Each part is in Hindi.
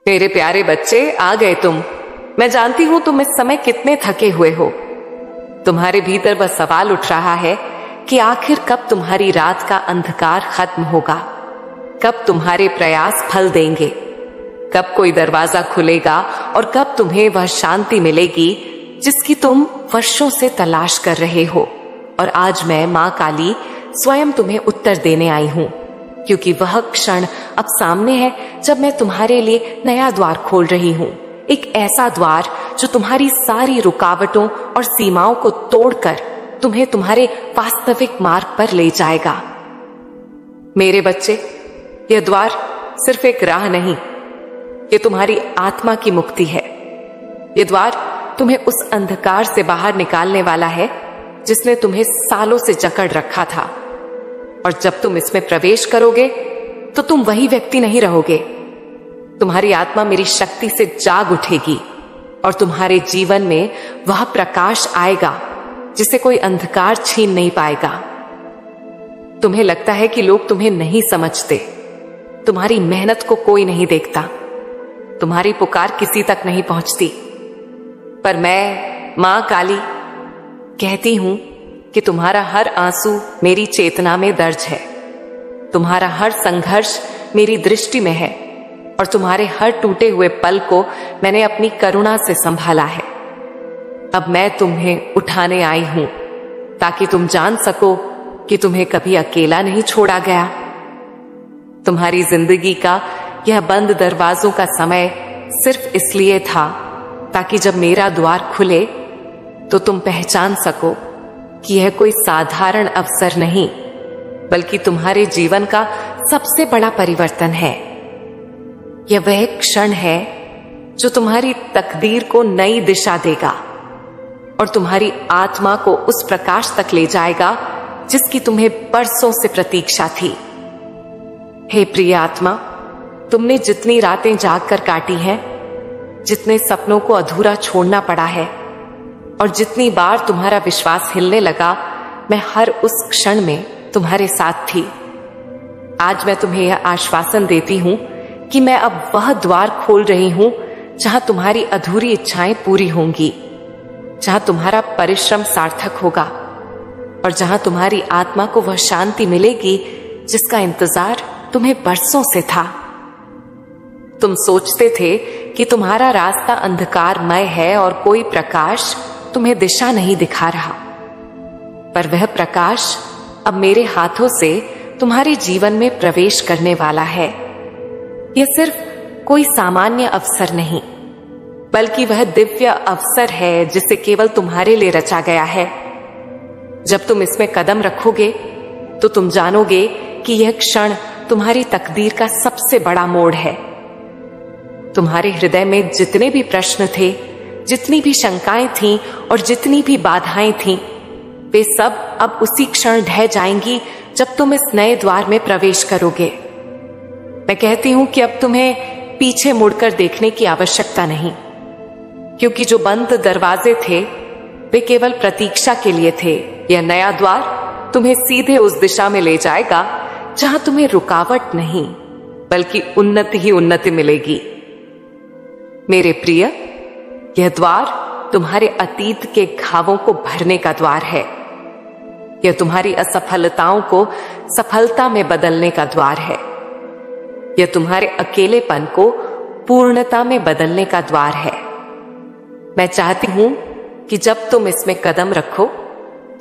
मेरे प्यारे बच्चे, आ गए तुम। मैं जानती हूं तुम इस समय कितने थके हुए हो। तुम्हारे भीतर वह सवाल उठ रहा है कि आखिर कब तुम्हारी रात का अंधकार खत्म होगा, कब तुम्हारे प्रयास फल देंगे, कब कोई दरवाजा खुलेगा और कब तुम्हें वह शांति मिलेगी जिसकी तुम वर्षों से तलाश कर रहे हो। और आज मैं मां काली स्वयं तुम्हें उत्तर देने आई हूं, क्योंकि वह क्षण अब सामने है जब मैं तुम्हारे लिए नया द्वार खोल रही हूं। एक ऐसा द्वार जो तुम्हारी सारी रुकावटों और सीमाओं को तोड़कर तुम्हें तुम्हारे वास्तविक मार्ग पर ले जाएगा। मेरे बच्चे, यह द्वार सिर्फ एक राह नहीं, यह तुम्हारी आत्मा की मुक्ति है। यह द्वार तुम्हें उस अंधकार से बाहर निकालने वाला है जिसने तुम्हें सालों से जकड़ रखा था। और जब तुम इसमें प्रवेश करोगे तो तुम वही व्यक्ति नहीं रहोगे। तुम्हारी आत्मा मेरी शक्ति से जाग उठेगी और तुम्हारे जीवन में वह प्रकाश आएगा जिसे कोई अंधकार छीन नहीं पाएगा। तुम्हें लगता है कि लोग तुम्हें नहीं समझते, तुम्हारी मेहनत को कोई नहीं देखता, तुम्हारी पुकार किसी तक नहीं पहुंचती, पर मैं मां काली कहती हूं कि तुम्हारा हर आंसू मेरी चेतना में दर्ज है, तुम्हारा हर संघर्ष मेरी दृष्टि में है और तुम्हारे हर टूटे हुए पल को मैंने अपनी करुणा से संभाला है। अब मैं तुम्हें उठाने आई हूं ताकि तुम जान सको कि तुम्हें कभी अकेला नहीं छोड़ा गया। तुम्हारी जिंदगी का यह बंद दरवाजों का समय सिर्फ इसलिए था ताकि जब मेरा द्वार खुले तो तुम पहचान सको कि यह कोई साधारण अवसर नहीं, बल्कि तुम्हारे जीवन का सबसे बड़ा परिवर्तन है। यह वह क्षण है जो तुम्हारी तकदीर को नई दिशा देगा और तुम्हारी आत्मा को उस प्रकाश तक ले जाएगा जिसकी तुम्हें बरसों से प्रतीक्षा थी। हे प्रिय आत्मा, तुमने जितनी रातें जागकर काटी हैं, जितने सपनों को अधूरा छोड़ना पड़ा है और जितनी बार तुम्हारा विश्वास हिलने लगा, मैं हर उस क्षण में तुम्हारे साथ थी। आज मैं तुम्हें यह आश्वासन देती हूं कि मैं अब वह द्वार खोल रही हूं जहां तुम्हारी अधूरी इच्छाएं पूरी होंगी, जहां तुम्हारा परिश्रम सार्थक होगा और जहां तुम्हारी आत्मा को वह शांति मिलेगी जिसका इंतजार तुम्हें बरसों से था। तुम सोचते थे कि तुम्हारा रास्ता अंधकारमय है और कोई प्रकाश तुम्हें दिशा नहीं दिखा रहा, पर वह प्रकाश अब मेरे हाथों से तुम्हारे जीवन में प्रवेश करने वाला है। यह सिर्फ कोई सामान्य अवसर नहीं, बल्कि वह दिव्य अवसर है जिसे केवल तुम्हारे लिए रचा गया है। जब तुम इसमें कदम रखोगे तो तुम जानोगे कि यह क्षण तुम्हारी तकदीर का सबसे बड़ा मोड़ है। तुम्हारे हृदय में जितने भी प्रश्न थे, जितनी भी शंकाएं थीं और जितनी भी बाधाएं थीं, वे सब अब उसी क्षण ढह जाएंगी जब तुम इस नए द्वार में प्रवेश करोगे। मैं कहती हूं कि अब तुम्हें पीछे मुड़कर देखने की आवश्यकता नहीं, क्योंकि जो बंद दरवाजे थे वे केवल प्रतीक्षा के लिए थे। यह नया द्वार तुम्हें सीधे उस दिशा में ले जाएगा जहां तुम्हें रुकावट नहीं, बल्कि उन्नति ही उन्नति मिलेगी। मेरे प्रिय, यह द्वार तुम्हारे अतीत के घावों को भरने का द्वार है। यह तुम्हारी असफलताओं को सफलता में बदलने का द्वार है। यह तुम्हारे अकेलेपन को पूर्णता में बदलने का द्वार है। मैं चाहती हूं कि जब तुम इसमें कदम रखो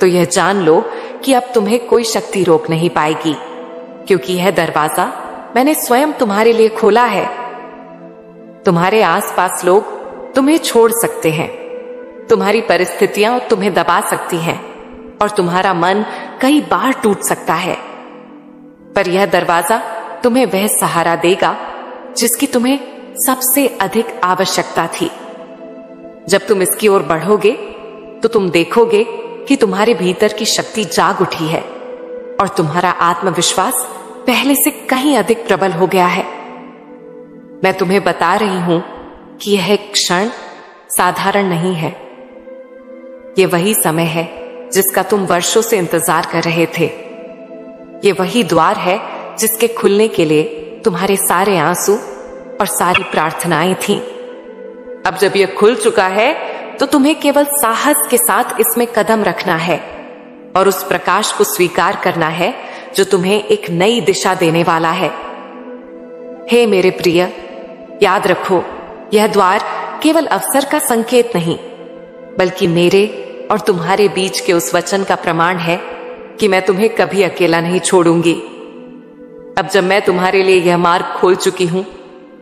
तो यह जान लो कि अब तुम्हें कोई शक्ति रोक नहीं पाएगी, क्योंकि यह दरवाजा मैंने स्वयं तुम्हारे लिए खोला है। तुम्हारे आसपास लोग तुम्हें छोड़ सकते हैं, तुम्हारी परिस्थितियां तुम्हें दबा सकती हैं और तुम्हारा मन कई बार टूट सकता है, पर यह दरवाजा तुम्हें वह सहारा देगा जिसकी तुम्हें सबसे अधिक आवश्यकता थी। जब तुम इसकी ओर बढ़ोगे तो तुम देखोगे कि तुम्हारे भीतर की शक्ति जाग उठी है और तुम्हारा आत्मविश्वास पहले से कहीं अधिक प्रबल हो गया है। मैं तुम्हें बता रही हूं कि यह क्षण साधारण नहीं है। यह वही समय है जिसका तुम वर्षों से इंतजार कर रहे थे। यह वही द्वार है जिसके खुलने के लिए तुम्हारे सारे आंसू, और सारी प्रार्थनाएं थीं। अब जब यह खुल चुका है तो तुम्हें केवल साहस के साथ इसमें कदम रखना है और उस प्रकाश को स्वीकार करना है जो तुम्हें एक नई दिशा देने वाला है। हे मेरे प्रिय, याद रखो, यह द्वार केवल अवसर का संकेत नहीं, बल्कि मेरे और तुम्हारे बीच के उस वचन का प्रमाण है कि मैं तुम्हें कभी अकेला नहीं छोड़ूंगी। अब जब मैं तुम्हारे लिए यह मार्ग खोल चुकी हूं,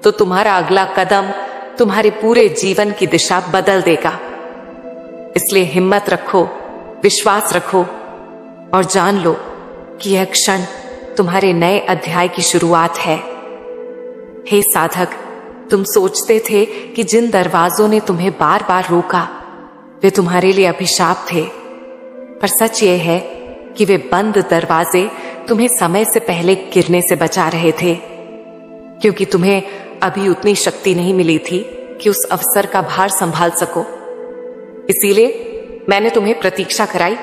तो तुम्हारा अगला कदम तुम्हारे पूरे जीवन की दिशा बदल देगा। इसलिए हिम्मत रखो, विश्वास रखो और जान लो कि यह क्षण तुम्हारे नए अध्याय की शुरुआत है। हे साधक, तुम सोचते थे कि जिन दरवाजों ने तुम्हें बार बार रोका वे तुम्हारे लिए अभिशाप थे, पर सच ये है कि वे बंद दरवाजे तुम्हें समय से पहले गिरने से बचा रहे थे, क्योंकि तुम्हें अभी उतनी शक्ति नहीं मिली थी कि उस अवसर का भार संभाल सको। इसीलिए मैंने तुम्हें प्रतीक्षा कराई,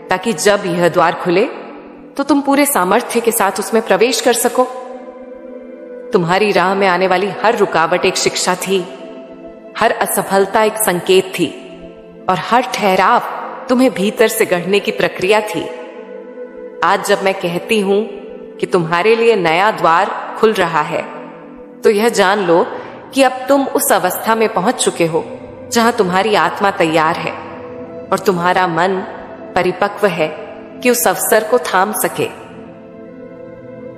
ताकि जब यह द्वार खुले तो तुम पूरे सामर्थ्य के साथ उसमें प्रवेश कर सको। तुम्हारी राह में आने वाली हर रुकावट एक शिक्षा थी, हर असफलता एक संकेत थी और हर ठहराव तुम्हें भीतर से गढ़ने की प्रक्रिया थी। आज जब मैं कहती हूं कि तुम्हारे लिए नया द्वार खुल रहा है, तो यह जान लो कि अब तुम उस अवस्था में पहुंच चुके हो जहां तुम्हारी आत्मा तैयार है और तुम्हारा मन परिपक्व है कि उस अवसर को थाम सके।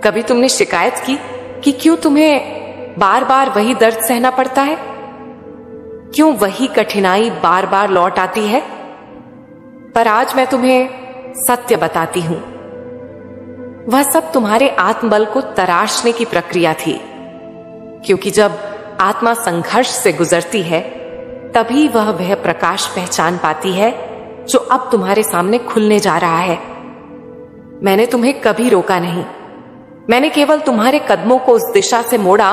कभी तुमने शिकायत की कि क्यों तुम्हें बार बार वही दर्द सहना पड़ता है? क्यों वही कठिनाई बार बार लौट आती है? पर आज मैं तुम्हें सत्य बताती हूं, वह सब तुम्हारे आत्मबल को तराशने की प्रक्रिया थी, क्योंकि जब आत्मा संघर्ष से गुजरती है तभी वह प्रकाश पहचान पाती है जो अब तुम्हारे सामने खुलने जा रहा है। मैंने तुम्हें कभी रोका नहीं, मैंने केवल तुम्हारे कदमों को उस दिशा से मोड़ा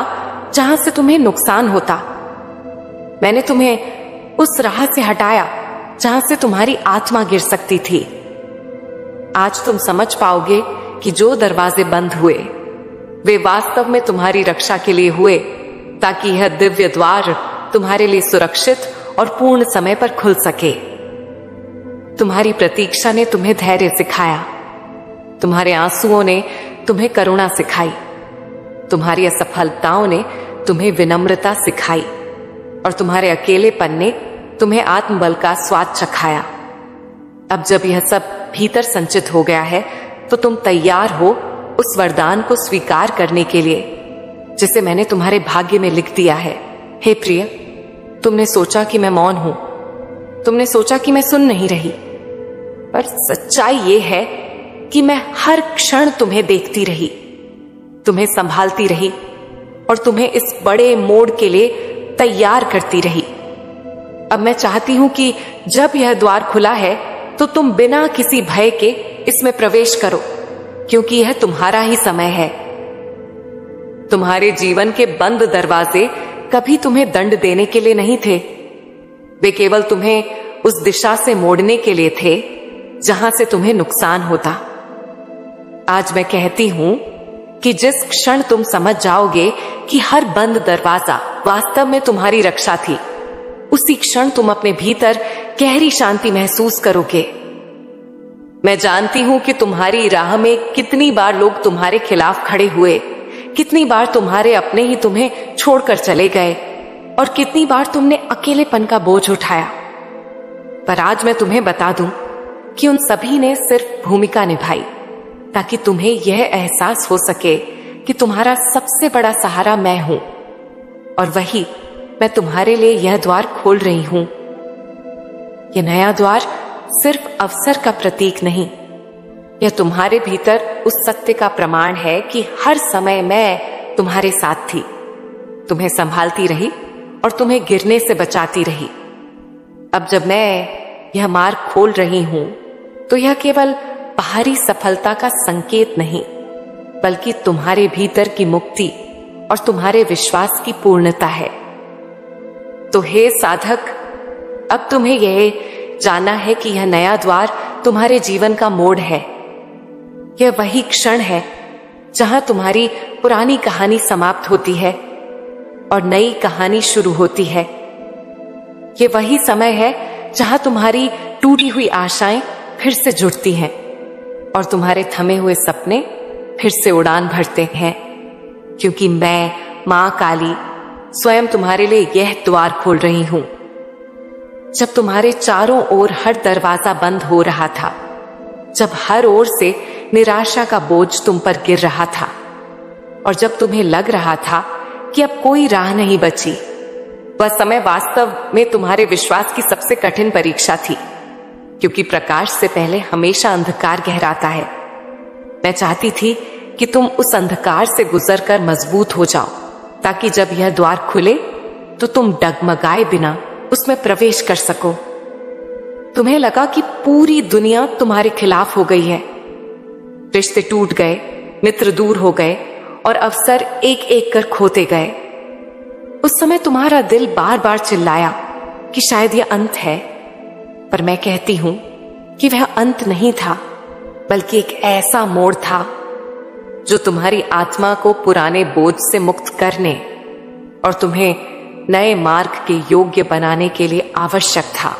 जहां से तुम्हें नुकसान होता। मैंने तुम्हें उस राह से हटाया जहां से तुम्हारी आत्मा गिर सकती थी। आज तुम समझ पाओगे कि जो दरवाजे बंद हुए वे वास्तव में तुम्हारी रक्षा के लिए हुए, ताकि यह दिव्य द्वार तुम्हारे लिए सुरक्षित और पूर्ण समय पर खुल सके। तुम्हारी प्रतीक्षा ने तुम्हें धैर्य सिखाया, तुम्हारे आंसुओं ने तुम्हें करुणा सिखाई, तुम्हारी असफलताओं ने तुम्हें विनम्रता सिखाई और तुम्हारे अकेलेपन ने तुम्हें आत्मबल का स्वाद चखाया। अब जब यह सब भीतर संचित हो गया है, तो तुम तैयार हो उस वरदान को स्वीकार करने के लिए जिसे मैंने तुम्हारे भाग्य में लिख दिया है। हे प्रिय, तुमने सोचा कि मैं मौन हूं, तुमने सोचा कि मैं सुन नहीं रही, पर सच्चाई ये है कि मैं हर क्षण तुम्हें देखती रही, तुम्हें संभालती रही और तुम्हें इस बड़े मोड़ के लिए तैयार करती रही। अब मैं चाहती हूं कि जब यह द्वार खुला है तो तुम बिना किसी भय के इसमें प्रवेश करो, क्योंकि यह तुम्हारा ही समय है। तुम्हारे जीवन के बंद दरवाजे कभी तुम्हें दंड देने के लिए नहीं थे, वे केवल तुम्हें उस दिशा से मोड़ने के लिए थे जहां से तुम्हें नुकसान होता। आज मैं कहती हूं कि जिस क्षण तुम समझ जाओगे कि हर बंद दरवाजा वास्तव में तुम्हारी रक्षा थी, उसी क्षण तुम अपने भीतर गहरी शांति महसूस करोगे। मैं जानती हूं कि तुम्हारी राह में कितनी बार लोग तुम्हारे खिलाफ खड़े हुए, कितनी बार तुम्हारे अपने ही तुम्हें छोड़कर चले गए और कितनी बार तुमने अकेलेपन का बोझ उठाया। पर आज मैं तुम्हें बता दूं कि उन सभी ने सिर्फ भूमिका निभाई, ताकि तुम्हें यह एहसास हो सके कि तुम्हारा सबसे बड़ा सहारा मैं हूं और वही मैं तुम्हारे लिए यह द्वार खोल रही हूं। यह नया द्वार सिर्फ अवसर का प्रतीक नहीं, यह तुम्हारे भीतर उस सत्य का प्रमाण है कि हर समय मैं तुम्हारे साथ थी, तुम्हें संभालती रही और तुम्हें गिरने से बचाती रही। अब जब मैं यह मार्ग खोल रही हूं, तो यह केवल बाहरी सफलता का संकेत नहीं, बल्कि तुम्हारे भीतर की मुक्ति और तुम्हारे विश्वास की पूर्णता है। तो हे साधक, अब तुम्हें यह जानना है कि यह नया द्वार तुम्हारे जीवन का मोड़ है। यह वही क्षण है जहां तुम्हारी पुरानी कहानी समाप्त होती है और नई कहानी शुरू होती है। ये वही समय है जहां तुम्हारी टूटी हुई आशाएं फिर से जुड़ती हैं और तुम्हारे थमे हुए सपने फिर से उड़ान भरते हैं, क्योंकि मैं मां काली स्वयं तुम्हारे लिए यह द्वार खोल रही हूं। जब तुम्हारे चारों ओर हर दरवाजा बंद हो रहा था, जब हर ओर से निराशा का बोझ तुम पर गिर रहा था और जब तुम्हें लग रहा था कि अब कोई राह नहीं बची, वह समय वास्तव में तुम्हारे विश्वास की सबसे कठिन परीक्षा थी, क्योंकि प्रकाश से पहले हमेशा अंधकार गहराता है। मैं चाहती थी कि तुम उस अंधकार से गुजरकर मजबूत हो जाओ, ताकि जब यह द्वार खुले तो तुम डगमगाए बिना उसमें प्रवेश कर सको। तुम्हें लगा कि पूरी दुनिया तुम्हारे खिलाफ हो गई है, रिश्ते टूट गए, मित्र दूर हो गए और अवसर एक एक कर खोते गए। उस समय तुम्हारा दिल बार बार चिल्लाया कि शायद यह अंत है, पर मैं कहती हूं कि वह अंत नहीं था, बल्कि एक ऐसा मोड़ था जो तुम्हारी आत्मा को पुराने बोझ से मुक्त करने और तुम्हें नए मार्ग के योग्य बनाने के लिए आवश्यक था।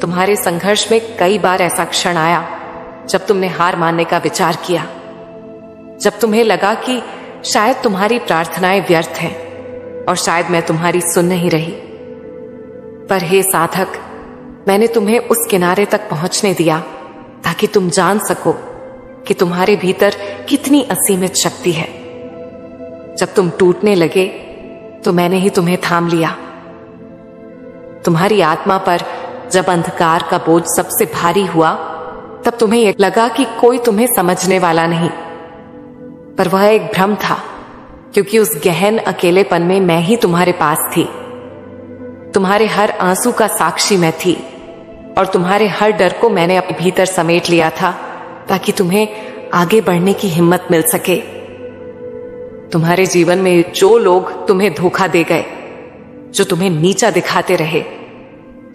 तुम्हारे संघर्ष में कई बार ऐसा क्षण आया जब तुमने हार मानने का विचार किया, जब तुम्हें लगा कि शायद तुम्हारी प्रार्थनाएं व्यर्थ हैं और शायद मैं तुम्हारी सुन नहीं रही। पर हे साधक, मैंने तुम्हें उस किनारे तक पहुंचने दिया ताकि तुम जान सको कि तुम्हारे भीतर कितनी असीमित शक्ति है। जब तुम टूटने लगे तो मैंने ही तुम्हें थाम लिया। तुम्हारी आत्मा पर जब अंधकार का बोझ सबसे भारी हुआ, तब तुम्हें यह लगा कि कोई तुम्हें समझने वाला नहीं, पर वह एक भ्रम था, क्योंकि उस गहन अकेलेपन में मैं ही तुम्हारे पास थी। तुम्हारे हर आंसू का साक्षी मैं थी और तुम्हारे हर डर को मैंने अपने भीतर समेट लिया था, ताकि तुम्हें आगे बढ़ने की हिम्मत मिल सके। तुम्हारे जीवन में जो लोग तुम्हें धोखा दे गए, जो तुम्हें नीचा दिखाते रहे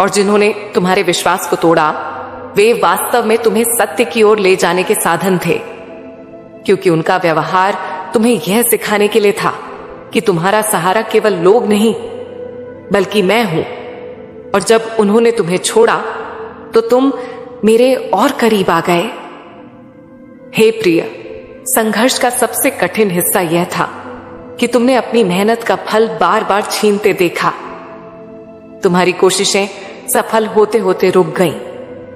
और जिन्होंने तुम्हारे विश्वास को तोड़ा, वे वास्तव में तुम्हें सत्य की ओर ले जाने के साधन थे, क्योंकि उनका व्यवहार तुम्हें यह सिखाने के लिए था कि तुम्हारा सहारा केवल लोग नहीं बल्कि मैं हूं। और जब उन्होंने तुम्हें छोड़ा तो तुम मेरे और करीब आ गए। हे प्रिय, संघर्ष का सबसे कठिन हिस्सा यह था कि तुमने अपनी मेहनत का फल बार बार छीनते देखा। तुम्हारी कोशिशें सफल होते होते रुक गईं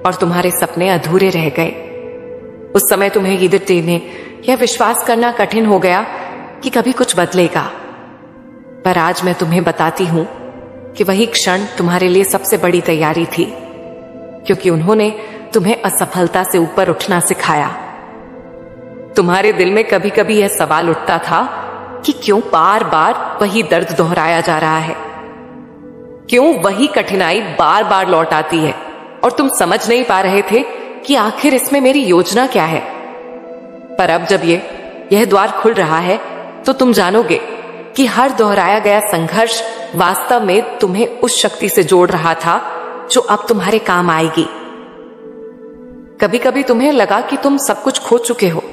और तुम्हारे सपने अधूरे रह गए। उस समय तुम्हें ने यह विश्वास करना कठिन हो गया कि कभी कुछ बदलेगा, पर आज मैं तुम्हें बताती हूं कि वही क्षण तुम्हारे लिए सबसे बड़ी तैयारी थी, क्योंकि उन्होंने तुम्हें असफलता से ऊपर उठना सिखाया। तुम्हारे दिल में कभी कभी यह सवाल उठता था कि क्यों बार बार वही दर्द दोहराया जा रहा है, क्यों वही कठिनाई बार बार लौट आती है और तुम समझ नहीं पा रहे थे कि आखिर इसमें मेरी योजना क्या है। पर अब जब यह द्वार खुल रहा है तो तुम जानोगे कि हर दोहराया गया संघर्ष वास्तव में तुम्हें उस शक्ति से जोड़ रहा था जो अब तुम्हारे काम आएगी। कभी कभी तुम्हें लगा कि तुम सब कुछ खो चुके हो,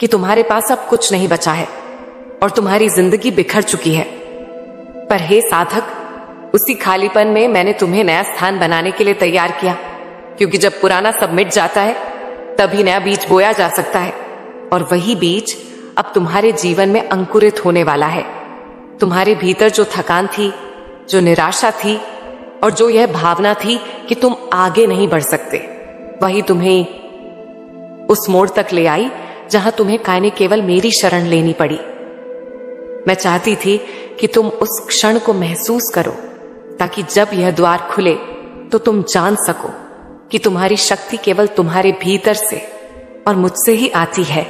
कि तुम्हारे पास अब कुछ नहीं बचा है और तुम्हारी जिंदगी बिखर चुकी है। पर हे साधक, उसी खालीपन में मैंने तुम्हें नया स्थान बनाने के लिए तैयार किया, क्योंकि जब पुराना सब मिट जाता है तभी नया बीज बोया जा सकता है, और वही बीज अब तुम्हारे जीवन में अंकुरित होने वाला है। तुम्हारे भीतर जो थकान थी, जो निराशा थी और जो यह भावना थी कि तुम आगे नहीं बढ़ सकते, वही तुम्हें उस मोड़ तक ले आई जहां तुम्हें कायने केवल मेरी शरण लेनी पड़ी। मैं चाहती थी कि तुम उस क्षण को महसूस करो, ताकि जब यह द्वार खुले तो तुम जान सको कि तुम्हारी शक्ति केवल तुम्हारे भीतर से और मुझसे ही आती है,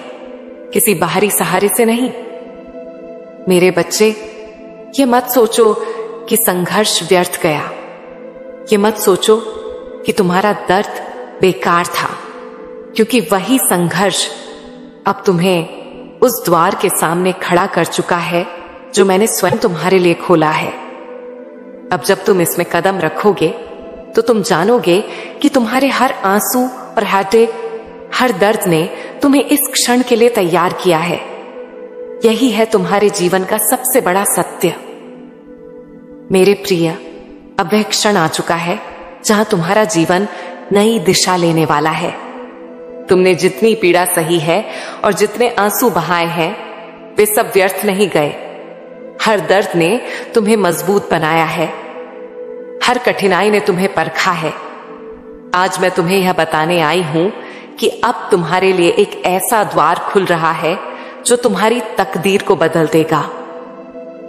किसी बाहरी सहारे से नहीं। मेरे बच्चे, ये मत सोचो कि संघर्ष व्यर्थ गया, ये मत सोचो कि तुम्हारा दर्द बेकार था, क्योंकि वही संघर्ष अब तुम्हें उस द्वार के सामने खड़ा कर चुका है जो मैंने स्वयं तुम्हारे लिए खोला है। अब जब तुम इसमें कदम रखोगे तो तुम जानोगे कि तुम्हारे हर आंसू और हर दर्द ने तुम्हें इस क्षण के लिए तैयार किया है। यही है तुम्हारे जीवन का सबसे बड़ा सत्य। मेरे प्रिय, अब वह क्षण आ चुका है जहां तुम्हारा जीवन नई दिशा लेने वाला है। तुमने जितनी पीड़ा सही है और जितने आंसू बहाए हैं वे सब व्यर्थ नहीं गए। हर दर्द ने तुम्हें मजबूत बनाया है, हर कठिनाई ने तुम्हें परखा है। आज मैं तुम्हें यह बताने आई हूं कि अब तुम्हारे लिए एक ऐसा द्वार खुल रहा है जो तुम्हारी तकदीर को बदल देगा।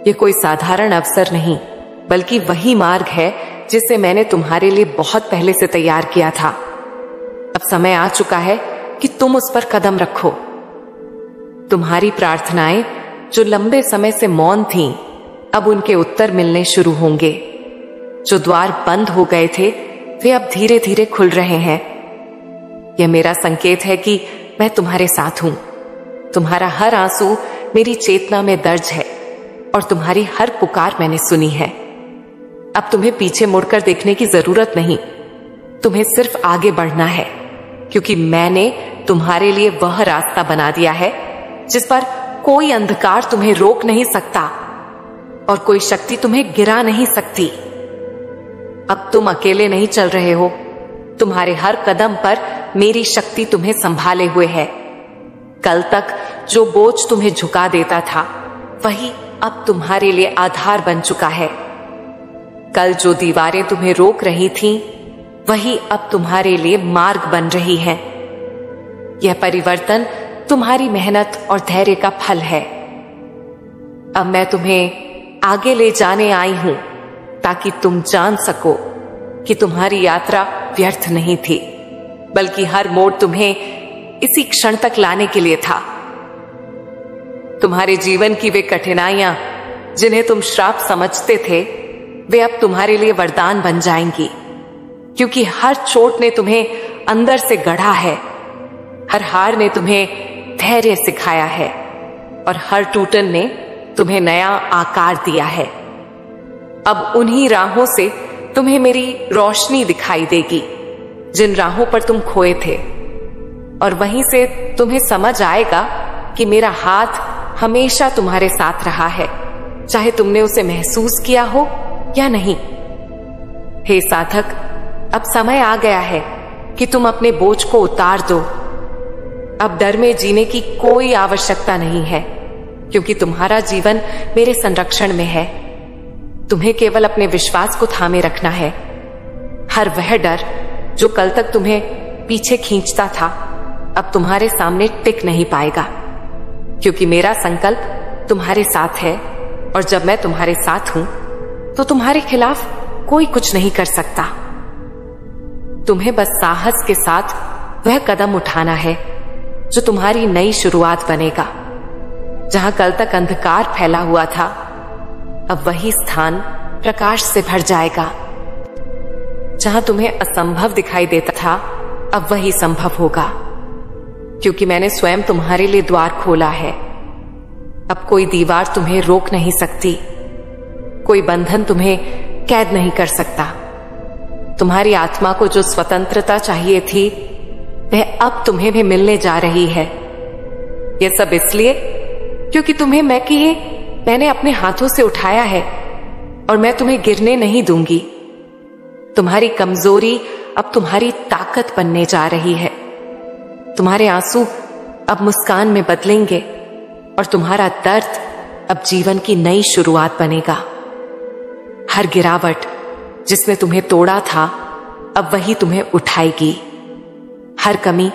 यह कोई साधारण अवसर नहीं, बल्कि वही मार्ग है जिसे मैंने तुम्हारे लिए बहुत पहले से तैयार किया था। अब समय आ चुका है कि तुम उस पर कदम रखो। तुम्हारी प्रार्थनाएं जो लंबे समय से मौन थीं, अब उनके उत्तर मिलने शुरू होंगे। जो द्वार बंद हो गए थे वे अब धीरे धीरे खुल रहे हैं। यह मेरा संकेत है कि मैं तुम्हारे साथ हूं। तुम्हारा हर आंसू मेरी चेतना में दर्ज है और तुम्हारी हर पुकार मैंने सुनी है। अब तुम्हें पीछे मुड़कर देखने की जरूरत नहीं, तुम्हें सिर्फ आगे बढ़ना है, क्योंकि मैंने तुम्हारे लिए वह रास्ता बना दिया है जिस पर कोई अंधकार तुम्हें रोक नहीं सकता और कोई शक्ति तुम्हें गिरा नहीं सकती। अब तुम अकेले नहीं चल रहे हो, तुम्हारे हर कदम पर मेरी शक्ति तुम्हें संभाले हुए है। कल तक जो बोझ तुम्हें झुका देता था वही अब तुम्हारे लिए आधार बन चुका है। कल जो दीवारें तुम्हें रोक रही थीं, वही अब तुम्हारे लिए मार्ग बन रही है। यह परिवर्तन तुम्हारी मेहनत और धैर्य का फल है। अब मैं तुम्हें आगे ले जाने आई हूं ताकि तुम जान सको कि तुम्हारी यात्रा व्यर्थ नहीं थी, बल्कि हर मोड़ तुम्हें इसी क्षण तक लाने के लिए था। तुम्हारे जीवन की वे कठिनाइयां जिन्हें तुम श्राप समझते थे, वे अब तुम्हारे लिए वरदान बन जाएंगी, क्योंकि हर चोट ने तुम्हें अंदर से गढ़ा है, हर हार ने तुम्हें धैर्य सिखाया है और हर टूटन ने तुम्हें नया आकार दिया है। अब उन्हीं राहों से तुम्हें मेरी रोशनी दिखाई देगी जिन राहों पर तुम खोए थे, और वहीं से तुम्हें समझ आएगा कि मेरा हाथ हमेशा तुम्हारे साथ रहा है, चाहे तुमने उसे महसूस किया हो या नहीं। हे साधक, अब समय आ गया है कि तुम अपने बोझ को उतार दो। अब डर में जीने की कोई आवश्यकता नहीं है, क्योंकि तुम्हारा जीवन मेरे संरक्षण में है। तुम्हें केवल अपने विश्वास को थामे रखना है। हर वह डर जो कल तक तुम्हें पीछे खींचता था, अब तुम्हारे सामने टिक नहीं पाएगा, क्योंकि मेरा संकल्प तुम्हारे साथ है, और जब मैं तुम्हारे साथ हूं तो तुम्हारे खिलाफ कोई कुछ नहीं कर सकता। तुम्हें बस साहस के साथ वह कदम उठाना है जो तुम्हारी नई शुरुआत बनेगा। जहां कल तक अंधकार फैला हुआ था, अब वही स्थान प्रकाश से भर जाएगा। जहां तुम्हें असंभव दिखाई देता था, अब वही संभव होगा, क्योंकि मैंने स्वयं तुम्हारे लिए द्वार खोला है। अब कोई दीवार तुम्हें रोक नहीं सकती, कोई बंधन तुम्हें कैद नहीं कर सकता। तुम्हारी आत्मा को जो स्वतंत्रता चाहिए थी, वह अब तुम्हें भी मिलने जा रही है। यह सब इसलिए क्योंकि तुम्हें मैंने अपने हाथों से उठाया है, और मैं तुम्हें गिरने नहीं दूंगी। तुम्हारी कमजोरी अब तुम्हारी ताकत बनने जा रही है। तुम्हारे आंसू अब मुस्कान में बदलेंगे, और तुम्हारा दर्द अब जीवन की नई शुरुआत बनेगा। हर गिरावट जिसने तुम्हें तोड़ा था, अब वही तुम्हें उठाएगी। हर कमी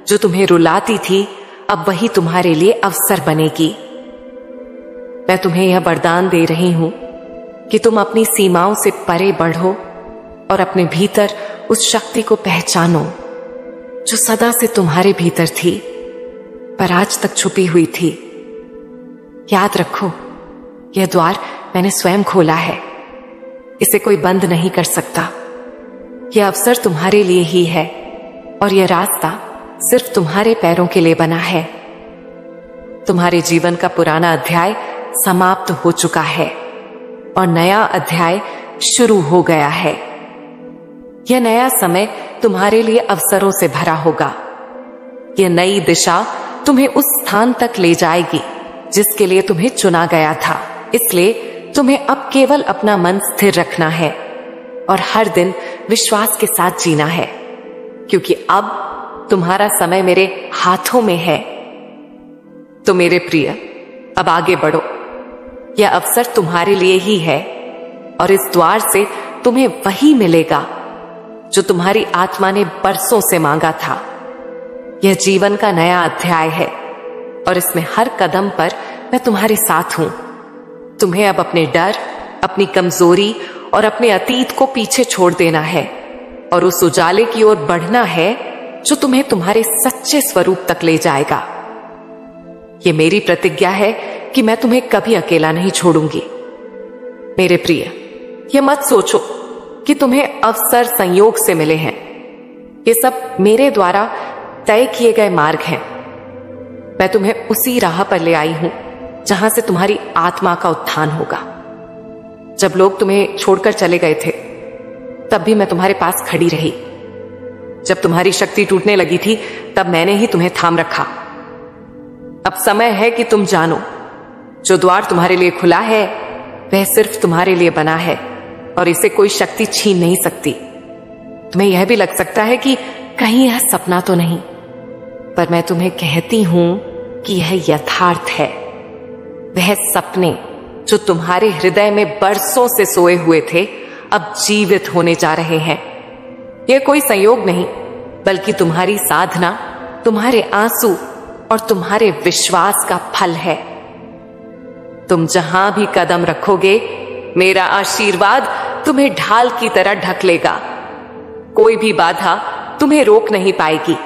जो तुम्हें रुलाती थी, अब वही तुम्हारे लिए अवसर बनेगी। मैं तुम्हें यह वरदान दे रही हूं कि तुम अपनी सीमाओं से परे बढ़ो और अपने भीतर उस शक्ति को पहचानो जो सदा से तुम्हारे भीतर थी, पर आज तक छुपी हुई थी। याद रखो, यह द्वार मैंने स्वयं खोला है, इसे कोई बंद नहीं कर सकता। यह अवसर तुम्हारे लिए ही है, और यह रास्ता सिर्फ तुम्हारे पैरों के लिए बना है। तुम्हारे जीवन का पुराना अध्याय समाप्त हो चुका है और नया अध्याय शुरू हो गया है। यह नया समय तुम्हारे लिए अवसरों से भरा होगा। यह नई दिशा तुम्हें उस स्थान तक ले जाएगी जिसके लिए तुम्हें चुना गया था। इसलिए तुम्हें अब केवल अपना मन स्थिर रखना है और हर दिन विश्वास के साथ जीना है, क्योंकि अब तुम्हारा समय मेरे हाथों में है। तो मेरे प्रिय, अब आगे बढ़ो। यह अवसर तुम्हारे लिए ही है और इस द्वार से तुम्हें वही मिलेगा जो तुम्हारी आत्मा ने बरसों से मांगा था। यह जीवन का नया अध्याय है और इसमें हर कदम पर मैं तुम्हारे साथ हूं। तुम्हें अब अपने डर, अपनी कमजोरी और अपने अतीत को पीछे छोड़ देना है और उस उजाले की ओर बढ़ना है जो तुम्हें तुम्हारे सच्चे स्वरूप तक ले जाएगा। यह मेरी प्रतिज्ञा है कि मैं तुम्हें कभी अकेला नहीं छोड़ूंगी। मेरे प्रिय, यह मत सोचो कि तुम्हें अवसर संयोग से मिले हैं। ये सब मेरे द्वारा तय किए गए मार्ग हैं। मैं तुम्हें उसी राह पर ले आई हूं जहां से तुम्हारी आत्मा का उत्थान होगा। जब लोग तुम्हें छोड़कर चले गए थे, तब भी मैं तुम्हारे पास खड़ी रही। जब तुम्हारी शक्ति टूटने लगी थी, तब मैंने ही तुम्हें थाम रखा। अब समय है कि तुम जानो, जो द्वार तुम्हारे लिए खुला है वह सिर्फ तुम्हारे लिए बना है और इसे कोई शक्ति छीन नहीं सकती। तुम्हें यह भी लग सकता है कि कहीं यह सपना तो नहीं, पर मैं तुम्हें कहती हूं कि यह यथार्थ है। वह सपने जो तुम्हारे हृदय में बरसों से सोए हुए थे, अब जीवित होने जा रहे हैं। यह कोई संयोग नहीं, बल्कि तुम्हारी साधना, तुम्हारे आंसू और तुम्हारे विश्वास का फल है। तुम जहां भी कदम रखोगे, मेरा आशीर्वाद तुम्हें ढाल की तरह ढक लेगा। कोई भी बाधा तुम्हें रोक नहीं पाएगी,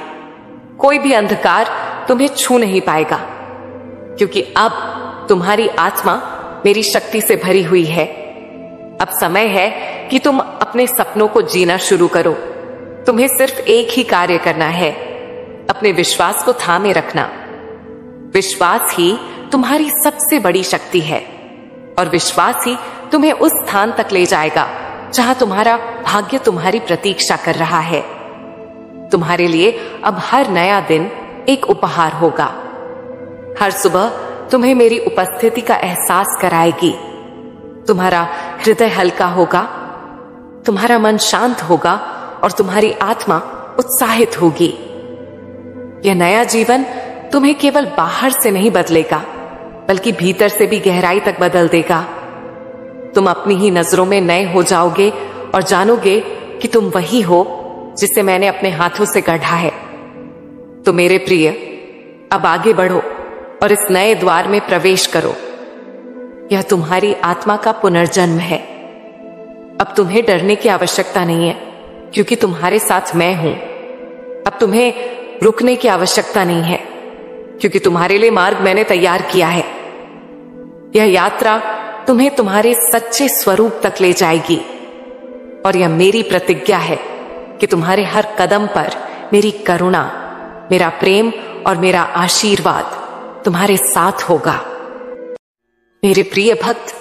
कोई भी अंधकार तुम्हें छू नहीं पाएगा, क्योंकि अब तुम्हारी आत्मा मेरी शक्ति से भरी हुई है। अब समय है कि तुम अपने सपनों को जीना शुरू करो। तुम्हें सिर्फ एक ही कार्य करना है, अपने विश्वास को थामे रखना। विश्वास ही तुम्हारी सबसे बड़ी शक्ति है और विश्वास ही तुम्हें उस स्थान तक ले जाएगा जहां तुम्हारा भाग्य तुम्हारी प्रतीक्षा कर रहा है। तुम्हारे लिए अब हर नया दिन एक उपहार होगा। हर सुबह तुम्हें मेरी उपस्थिति का एहसास कराएगी। तुम्हारा हृदय हल्का होगा, तुम्हारा मन शांत होगा और तुम्हारी आत्मा उत्साहित होगी। यह नया जीवन तुम्हें केवल बाहर से नहीं बदलेगा, बल्कि भीतर से भी गहराई तक बदल देगा। तुम अपनी ही नजरों में नए हो जाओगे और जानोगे कि तुम वही हो जिसे मैंने अपने हाथों से गढ़ा है। तो मेरे प्रिय, अब आगे बढ़ो और इस नए द्वार में प्रवेश करो। यह तुम्हारी आत्मा का पुनर्जन्म है। अब तुम्हें डरने की आवश्यकता नहीं है, क्योंकि तुम्हारे साथ मैं हूं। अब तुम्हें रुकने की आवश्यकता नहीं है, क्योंकि तुम्हारे लिए मार्ग मैंने तैयार किया है। यह यात्रा तुम्हें तुम्हारे सच्चे स्वरूप तक ले जाएगी और यह मेरी प्रतिज्ञा है कि तुम्हारे हर कदम पर मेरी करुणा, मेरा प्रेम और मेरा आशीर्वाद तुम्हारे साथ होगा। मेरे प्रिय भक्त,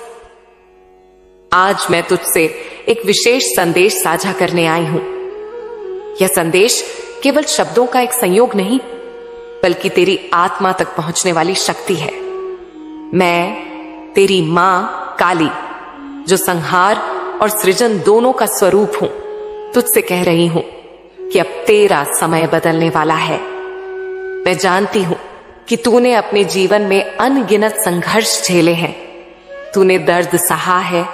आज मैं तुझसे एक विशेष संदेश साझा करने आई हूं। यह संदेश केवल शब्दों का एक संयोग नहीं, बल्कि तेरी आत्मा तक पहुंचने वाली शक्ति है। मैं तेरी मां काली, जो संहार और सृजन दोनों का स्वरूप हूं, तुझसे कह रही हूं कि अब तेरा समय बदलने वाला है। मैं जानती हूं कि तूने अपने जीवन में अनगिनत संघर्ष झेले हैं। तूने दर्द सहा है,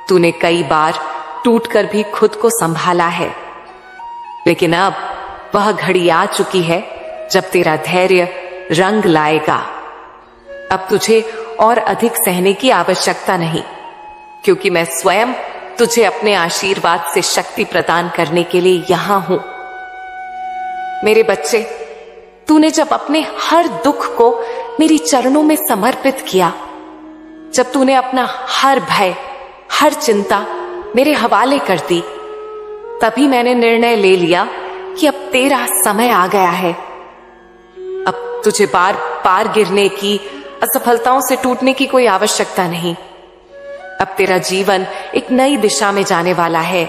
तूने कई बार टूटकर भी खुद को संभाला है, लेकिन अब वह घड़ी आ चुकी है जब तेरा धैर्य रंग लाएगा। अब तुझे और अधिक सहने की आवश्यकता नहीं, क्योंकि मैं स्वयं तुझे अपने आशीर्वाद से शक्ति प्रदान करने के लिए यहां हूं। मेरे बच्चे, तूने जब अपने हर दुख को मेरी चरणों में समर्पित किया, जब तूने अपना हर भय, हर चिंता मेरे हवाले कर दी, तभी मैंने निर्णय ले लिया कि अब तेरा समय आ गया है। अब तुझे बार बार गिरने की, असफलताओं से टूटने की कोई आवश्यकता नहीं। अब तेरा जीवन एक नई दिशा में जाने वाला है,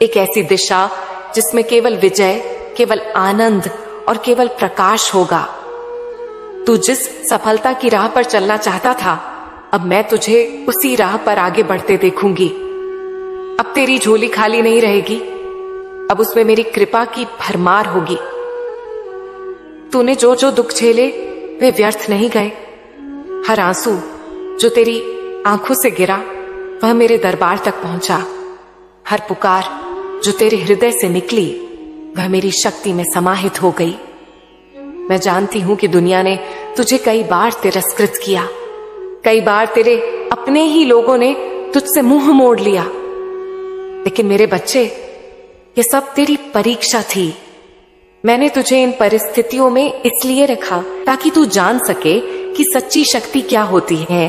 एक ऐसी दिशा जिसमें केवल विजय, केवल आनंद और केवल प्रकाश होगा। तू जिस सफलता की राह पर चलना चाहता था, अब मैं तुझे उसी राह पर आगे बढ़ते देखूंगी। अब तेरी झोली खाली नहीं रहेगी, अब उसमें मेरी कृपा की भरमार होगी। तूने जो जो दुख झेले वे व्यर्थ नहीं गए। हर आंसू जो तेरी आंखों से गिरा वह मेरे दरबार तक पहुंचा। हर पुकार जो तेरे हृदय से निकली वह मेरी शक्ति में समाहित हो गई। मैं जानती हूं कि दुनिया ने तुझे कई बार तिरस्कृत किया, कई बार तेरे अपने ही लोगों ने तुझसे मुंह मोड़ लिया, लेकिन मेरे बच्चे, ये सब तेरी परीक्षा थी। मैंने तुझे इन परिस्थितियों में इसलिए रखा ताकि तू जान सके कि सच्ची शक्ति क्या होती है,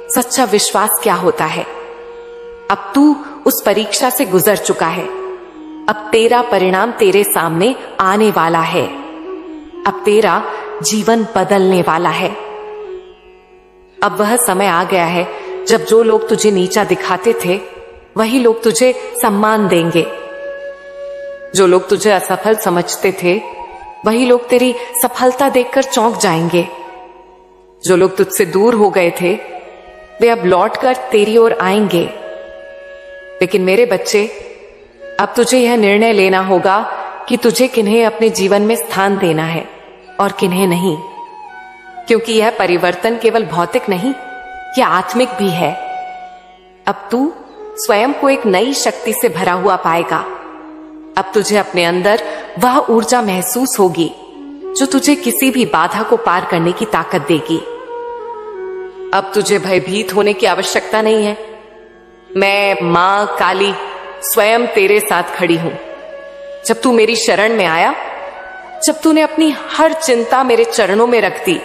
सच्चा विश्वास क्या होता है। अब तू उस परीक्षा से गुजर चुका है। अब तेरा परिणाम तेरे सामने आने वाला है। अब तेरा जीवन बदलने वाला है। अब वह समय आ गया है जब जो लोग तुझे नीचा दिखाते थे वही लोग तुझे सम्मान देंगे। जो लोग तुझे असफल समझते थे वही लोग तेरी सफलता देखकर चौंक जाएंगे। जो लोग तुझसे दूर हो गए थे वे अब लौटकर तेरी ओर आएंगे। लेकिन मेरे बच्चे, अब तुझे यह निर्णय लेना होगा कि तुझे किन्हें अपने जीवन में स्थान देना है और किन्हें नहीं, क्योंकि यह परिवर्तन केवल भौतिक नहीं, यह आत्मिक भी है। अब तू स्वयं को एक नई शक्ति से भरा हुआ पाएगा। अब तुझे अपने अंदर वह ऊर्जा महसूस होगी जो तुझे किसी भी बाधा को पार करने की ताकत देगी। अब तुझे भयभीत होने की आवश्यकता नहीं है। मैं मां काली स्वयं तेरे साथ खड़ी हूं। जब तू मेरी शरण में आया, जब तूने अपनी हर चिंता मेरे चरणों में रख दी,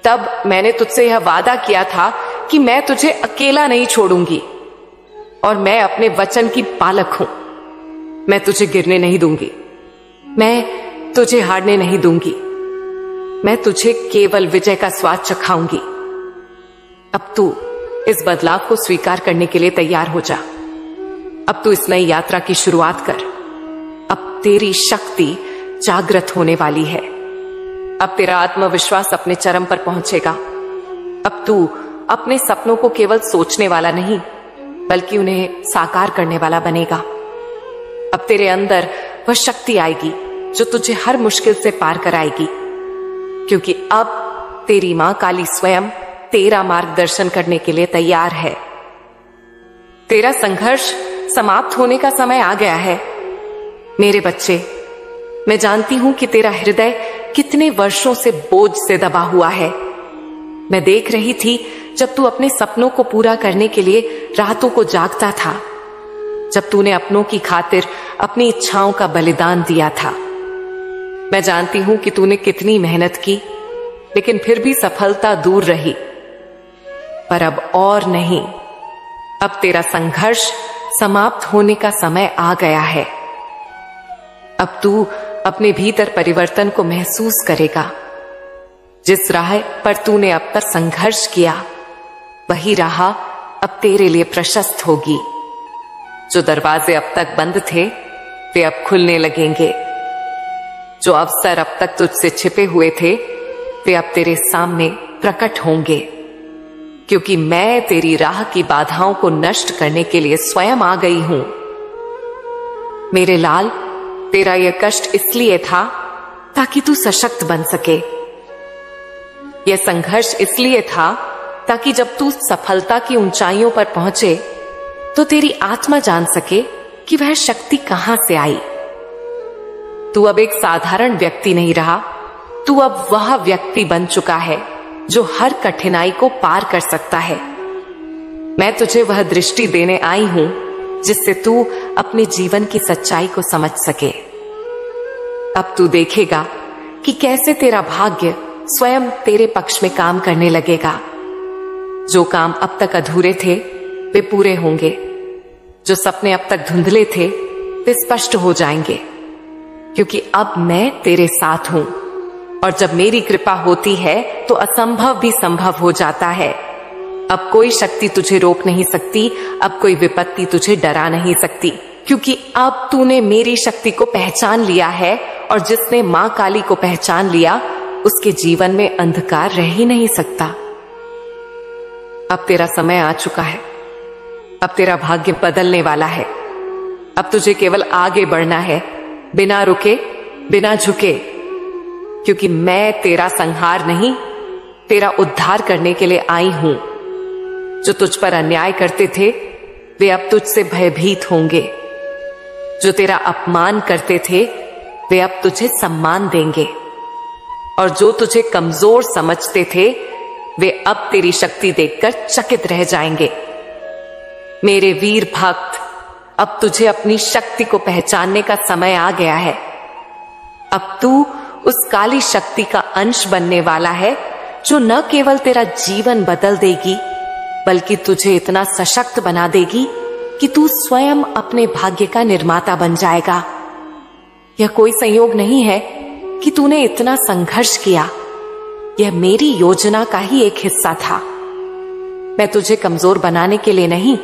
तब मैंने तुझसे यह वादा किया था कि मैं तुझे अकेला नहीं छोड़ूंगी और मैं अपने वचन की पालक हूं। मैं तुझे गिरने नहीं दूंगी, मैं तुझे हारने नहीं दूंगी, मैं तुझे केवल विजय का स्वाद चखाऊंगी। अब तू इस बदलाव को स्वीकार करने के लिए तैयार हो जा। अब तू इस नई यात्रा की शुरुआत कर। अब तेरी शक्ति जागृत होने वाली है। अब तेरा आत्मविश्वास अपने चरम पर पहुंचेगा। अब तू अपने सपनों को केवल सोचने वाला नहीं बल्कि उन्हें साकार करने वाला बनेगा। अब तेरे अंदर वह शक्ति आएगी जो तुझे हर मुश्किल से पार कराएगी, क्योंकि अब तेरी मां काली स्वयं तेरा मार्गदर्शन करने के लिए तैयार है। तेरा संघर्ष समाप्त होने का समय आ गया है। मेरे बच्चे, मैं जानती हूं कि तेरा हृदय कितने वर्षों से बोझ से दबा हुआ है। मैं देख रही थी जब तू अपने सपनों को पूरा करने के लिए रातों को जागता था, जब तूने अपनों की खातिर अपनी इच्छाओं का बलिदान दिया था। मैं जानती हूं कि तूने कितनी मेहनत की, लेकिन फिर भी सफलता दूर रही। पर अब और नहीं, अब तेरा संघर्ष समाप्त होने का समय आ गया है। अब तू अपने भीतर परिवर्तन को महसूस करेगा। जिस राह पर तूने अब तक संघर्ष किया वही राह अब तेरे लिए प्रशस्त होगी। जो दरवाजे अब तक बंद थे वे अब खुलने लगेंगे। जो अवसर अब तक तुझसे छिपे हुए थे वे अब तेरे सामने प्रकट होंगे, क्योंकि मैं तेरी राह की बाधाओं को नष्ट करने के लिए स्वयं आ गई हूं। मेरे लाल, तेरा यह कष्ट इसलिए था ताकि तू सशक्त बन सके। यह संघर्ष इसलिए था ताकि जब तू सफलता की ऊंचाइयों पर पहुंचे तो तेरी आत्मा जान सके कि वह शक्ति कहां से आई। तू अब एक साधारण व्यक्ति नहीं रहा, तू अब वह व्यक्ति बन चुका है जो हर कठिनाई को पार कर सकता है। मैं तुझे वह दृष्टि देने आई हूं जिससे तू अपने जीवन की सच्चाई को समझ सके। अब तू देखेगा कि कैसे तेरा भाग्य स्वयं तेरे पक्ष में काम करने लगेगा। जो काम अब तक अधूरे थे वे पूरे होंगे। जो सपने अब तक धुंधले थे वे स्पष्ट हो जाएंगे, क्योंकि अब मैं तेरे साथ हूं। और जब मेरी कृपा होती है तो असंभव भी संभव हो जाता है। अब कोई शक्ति तुझे रोक नहीं सकती, अब कोई विपत्ति तुझे डरा नहीं सकती, क्योंकि अब तूने मेरी शक्ति को पहचान लिया है। और जिसने मां काली को पहचान लिया उसके जीवन में अंधकार रह ही नहीं सकता। अब तेरा समय आ चुका है। अब तेरा भाग्य बदलने वाला है। अब तुझे केवल आगे बढ़ना है, बिना रुके, बिना झुके, क्योंकि मैं तेरा संहार नहीं, तेरा उद्धार करने के लिए आई हूं। जो तुझ पर अन्याय करते थे वे अब तुझसे भयभीत होंगे। जो तेरा अपमान करते थे वे अब तुझे सम्मान देंगे, और जो तुझे कमजोर समझते थे वे अब तेरी शक्ति देखकर चकित रह जाएंगे। मेरे वीर भक्त, अब तुझे अपनी शक्ति को पहचानने का समय आ गया है। अब तू उस काली शक्ति का अंश बनने वाला है जो न केवल तेरा जीवन बदल देगी बल्कि तुझे इतना सशक्त बना देगी कि तू स्वयं अपने भाग्य का निर्माता बन जाएगा। यह कोई संयोग नहीं है कि तूने इतना संघर्ष किया। यह मेरी योजना का ही एक हिस्सा था। मैं तुझे कमजोर बनाने के लिए नहीं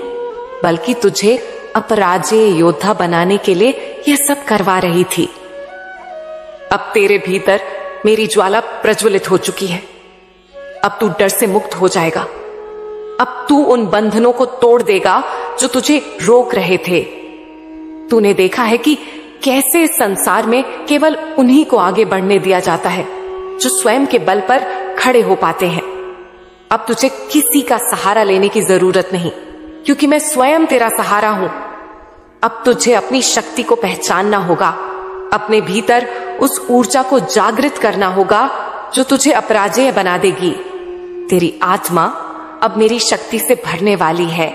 बल्कि तुझे अपराजेय योद्धा बनाने के लिए यह सब करवा रही थी। अब तेरे भीतर मेरी ज्वाला प्रज्वलित हो चुकी है। अब तू डर से मुक्त हो जाएगा। अब तू उन बंधनों को तोड़ देगा जो तुझे रोक रहे थे। तूने देखा है कि कैसे इस संसार में केवल उन्हीं को आगे बढ़ने दिया जाता है जो स्वयं के बल पर खड़े हो पाते हैं। अब तुझे किसी का सहारा लेने की जरूरत नहीं, क्योंकि मैं स्वयं तेरा सहारा हूं। अब तुझे अपनी शक्ति को पहचानना होगा, अपने भीतर उस ऊर्जा को जागृत करना होगा जो तुझे अपराजेय बना देगी। तेरी आत्मा अब मेरी शक्ति से भरने वाली है।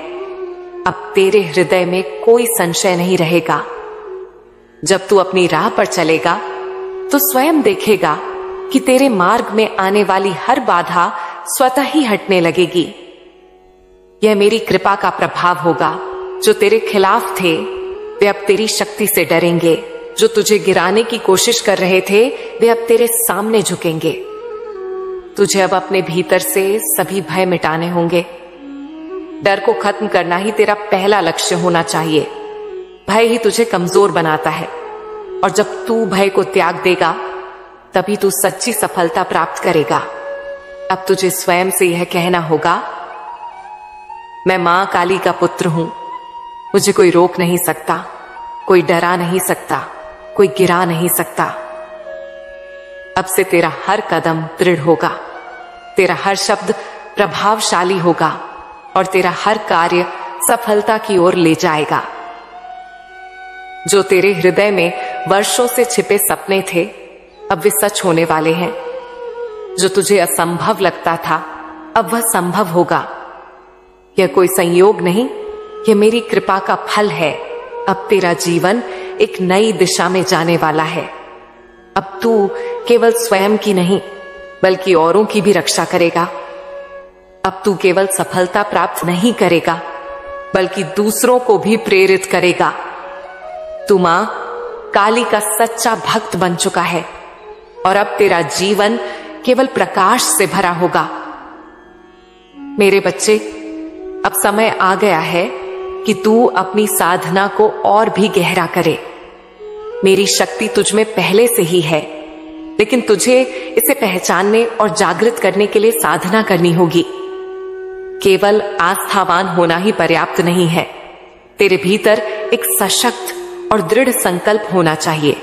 अब तेरे हृदय में कोई संशय नहीं रहेगा। जब तू अपनी राह पर चलेगा तो स्वयं देखेगा कि तेरे मार्ग में आने वाली हर बाधा स्वतः ही हटने लगेगी। यह मेरी कृपा का प्रभाव होगा। जो तेरे खिलाफ थे वे अब तेरी शक्ति से डरेंगे। जो तुझे गिराने की कोशिश कर रहे थे वे अब तेरे सामने झुकेंगे। तुझे अब अपने भीतर से सभी भय मिटाने होंगे। डर को खत्म करना ही तेरा पहला लक्ष्य होना चाहिए। भय ही तुझे कमजोर बनाता है, और जब तू भय को त्याग देगा तभी तू सच्ची सफलता प्राप्त करेगा। अब तुझे स्वयं से यह कहना होगा, मैं मां काली का पुत्र हूं। मुझे कोई रोक नहीं सकता, कोई डरा नहीं सकता, कोई गिरा नहीं सकता। अब से तेरा हर कदम दृढ़ होगा, तेरा हर शब्द प्रभावशाली होगा और तेरा हर कार्य सफलता की ओर ले जाएगा। जो तेरे हृदय में वर्षों से छिपे सपने थे अब वे सच होने वाले हैं। जो तुझे असंभव लगता था अब वह संभव होगा। यह कोई संयोग नहीं, यह मेरी कृपा का फल है। अब तेरा जीवन एक नई दिशा में जाने वाला है। अब तू केवल स्वयं की नहीं बल्कि औरों की भी रक्षा करेगा। अब तू केवल सफलता प्राप्त नहीं करेगा बल्कि दूसरों को भी प्रेरित करेगा। तू मां काली का सच्चा भक्त बन चुका है और अब तेरा जीवन केवल प्रकाश से भरा होगा। मेरे बच्चे, अब समय आ गया है कि तू अपनी साधना को और भी गहरा करे। मेरी शक्ति तुझ में पहले से ही है, लेकिन तुझे इसे पहचानने और जागृत करने के लिए साधना करनी होगी। केवल आस्थावान होना ही पर्याप्त नहीं है। तेरे भीतर एक सशक्त और दृढ़ संकल्प होना चाहिए।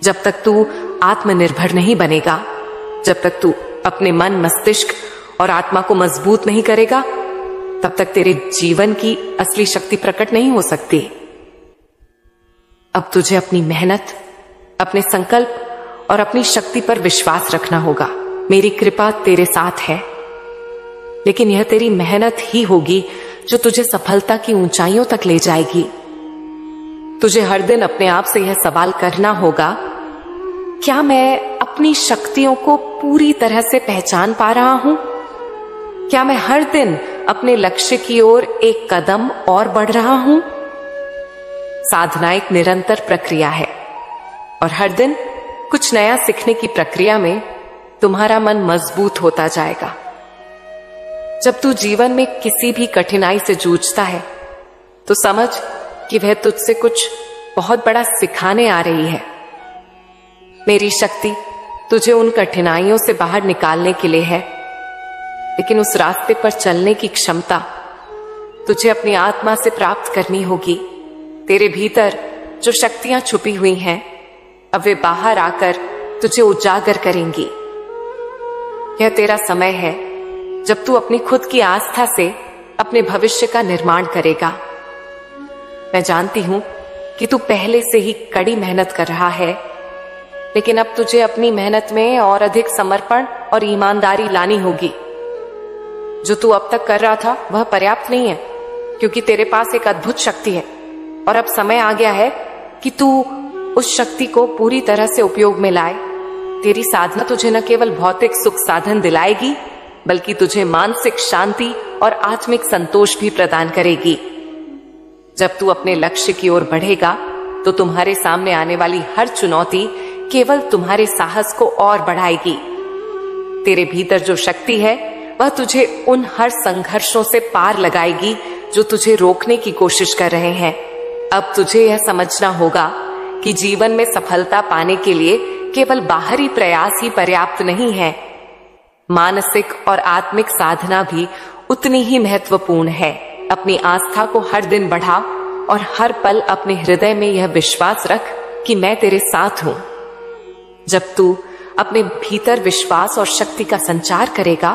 जब तक तू आत्मनिर्भर नहीं बनेगा, जब तक तू अपने मन, मस्तिष्क और आत्मा को मजबूत नहीं करेगा, तब तक तेरे जीवन की असली शक्ति प्रकट नहीं हो सकती। अब तुझे अपनी मेहनत, अपने संकल्प और अपनी शक्ति पर विश्वास रखना होगा। मेरी कृपा तेरे साथ है, लेकिन यह तेरी मेहनत ही होगी जो तुझे सफलता की ऊंचाइयों तक ले जाएगी। तुझे हर दिन अपने आप से यह सवाल करना होगा, क्या मैं अपनी शक्तियों को पूरी तरह से पहचान पा रहा हूं? क्या मैं हर दिन अपने लक्ष्य की ओर एक कदम और बढ़ रहा हूं? साधना एक निरंतर प्रक्रिया है और हर दिन कुछ नया सीखने की प्रक्रिया में तुम्हारा मन मजबूत होता जाएगा। जब तू जीवन में किसी भी कठिनाई से जूझता है तो समझ कि वह तुझसे कुछ बहुत बड़ा सिखाने आ रही है। मेरी शक्ति तुझे उन कठिनाइयों से बाहर निकालने के लिए है, लेकिन उस रास्ते पर चलने की क्षमता तुझे अपनी आत्मा से प्राप्त करनी होगी। तेरे भीतर जो शक्तियां छुपी हुई हैं, अब वे बाहर आकर तुझे उजागर करेंगी। यह तेरा समय है जब तू अपनी खुद की आस्था से अपने भविष्य का निर्माण करेगा। मैं जानती हूं कि तू पहले से ही कड़ी मेहनत कर रहा है, लेकिन अब तुझे अपनी मेहनत में और अधिक समर्पण और ईमानदारी लानी होगी। जो तू अब तक कर रहा था वह पर्याप्त नहीं है, क्योंकि तेरे पास एक अद्भुत शक्ति है और अब समय आ गया है कि तू उस शक्ति को पूरी तरह से उपयोग में लाए। तेरी साधना तुझे न केवल भौतिक सुख साधन दिलाएगी, बल्कि तुझे मानसिक शांति और आत्मिक संतोष भी प्रदान करेगी। जब तू अपने लक्ष्य की ओर बढ़ेगा तो तुम्हारे सामने आने वाली हर चुनौती केवल तुम्हारे साहस को और बढ़ाएगी। तेरे भीतर जो शक्ति है वह तुझे उन हर संघर्षों से पार लगाएगी जो तुझे रोकने की कोशिश कर रहे हैं। अब तुझे यह समझना होगा कि जीवन में सफलता पाने के लिए केवल बाहरी प्रयास ही पर्याप्त नहीं है। मानसिक और आत्मिक साधना भी उतनी ही महत्वपूर्ण है। अपनी आस्था को हर दिन बढ़ा और हर पल अपने हृदय में यह विश्वास रख कि मैं तेरे साथ हूं। जब तू अपने भीतर विश्वास और शक्ति का संचार करेगा,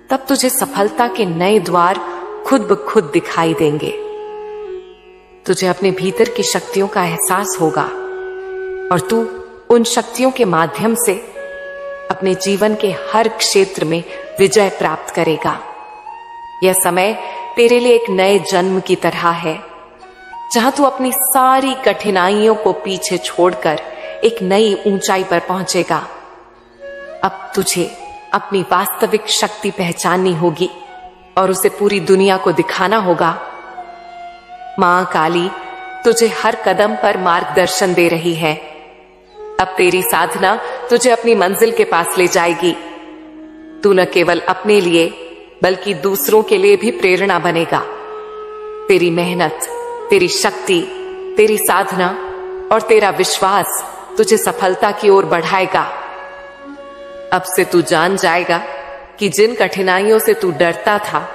तब तुझे सफलता के नए द्वार खुद ब खुद दिखाई देंगे। तुझे अपने भीतर की शक्तियों का एहसास होगा और तू उन शक्तियों के माध्यम से अपने जीवन के हर क्षेत्र में विजय प्राप्त करेगा। यह समय तेरे लिए एक नए जन्म की तरह है, जहां तू अपनी सारी कठिनाइयों को पीछे छोड़कर एक नई ऊंचाई पर पहुंचेगा। अब तुझे अपनी वास्तविक शक्ति पहचाननी होगी और उसे पूरी दुनिया को दिखाना होगा। मां काली तुझे हर कदम पर मार्गदर्शन दे रही है। अब तेरी साधना तुझे अपनी मंजिल के पास ले जाएगी। तू न केवल अपने लिए बल्कि दूसरों के लिए भी प्रेरणा बनेगा। तेरी मेहनत, तेरी शक्ति, तेरी साधना और तेरा विश्वास तुझे सफलता की ओर बढ़ाएगा। अब से तू जान जाएगा कि जिन कठिनाइयों से तू डरता था,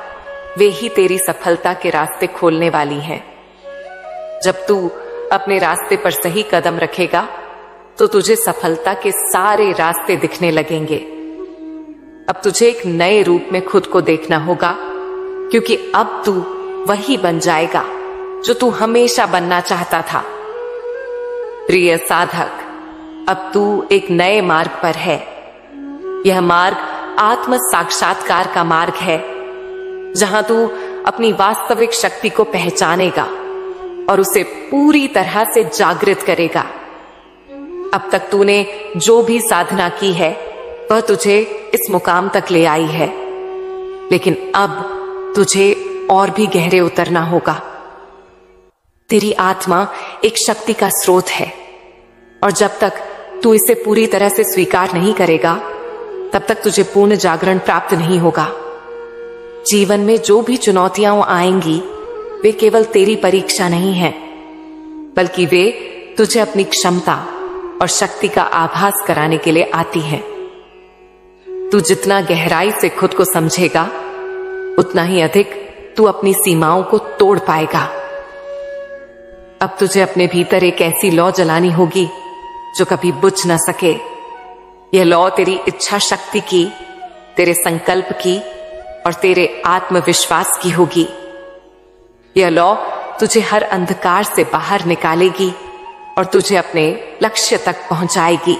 वे ही तेरी सफलता के रास्ते खोलने वाली हैं। जब तू अपने रास्ते पर सही कदम रखेगा, तो तुझे सफलता के सारे रास्ते दिखने लगेंगे। अब तुझे एक नए रूप में खुद को देखना होगा, क्योंकि अब तू वही बन जाएगा जो तू हमेशा बनना चाहता था। प्रिय साधक, अब तू एक नए मार्ग पर है। यह मार्ग आत्म साक्षात्कार का मार्ग है, जहां तू अपनी वास्तविक शक्ति को पहचानेगा और उसे पूरी तरह से जागृत करेगा। अब तक तूने जो भी साधना की है वह तुझे इस मुकाम तक ले आई है, लेकिन अब तुझे और भी गहरे उतरना होगा। तेरी आत्मा एक शक्ति का स्रोत है और जब तक तू इसे पूरी तरह से स्वीकार नहीं करेगा, तब तक तुझे पूर्ण जागरण प्राप्त नहीं होगा। जीवन में जो भी चुनौतियां आएंगी, वे केवल तेरी परीक्षा नहीं है, बल्कि वे तुझे अपनी क्षमता और शक्ति का आभास कराने के लिए आती हैं। तू जितना गहराई से खुद को समझेगा, उतना ही अधिक तू अपनी सीमाओं को तोड़ पाएगा। अब तुझे अपने भीतर एक ऐसी लौ जलानी होगी जो कभी बुझ न सके। यह लौ तेरी इच्छा शक्ति की, तेरे संकल्प की और तेरे आत्मविश्वास की होगी। यह लौ तुझे हर अंधकार से बाहर निकालेगी और तुझे अपने लक्ष्य तक पहुंचाएगी।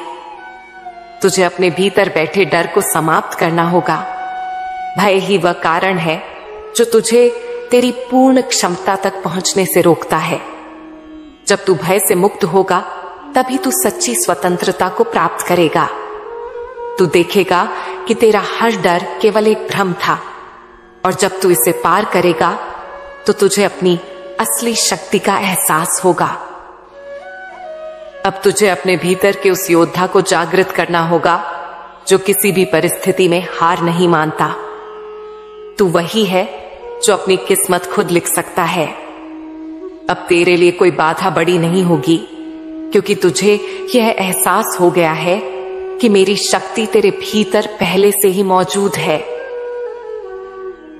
तुझे अपने भीतर बैठे डर को समाप्त करना होगा। भय ही वह कारण है जो तुझे तेरी पूर्ण क्षमता तक पहुंचने से रोकता है। जब तू भय से मुक्त होगा, तभी तू सच्ची स्वतंत्रता को प्राप्त करेगा। तू देखेगा कि तेरा हर डर केवल एक भ्रम था, और जब तू इसे पार करेगा तो तुझे अपनी असली शक्ति का एहसास होगा। अब तुझे अपने भीतर के उस योद्धा को जागृत करना होगा जो किसी भी परिस्थिति में हार नहीं मानता। तू वही है जो अपनी किस्मत खुद लिख सकता है। अब तेरे लिए कोई बाधा बड़ी नहीं होगी, क्योंकि तुझे यह एहसास हो गया है कि मेरी शक्ति तेरे भीतर पहले से ही मौजूद है।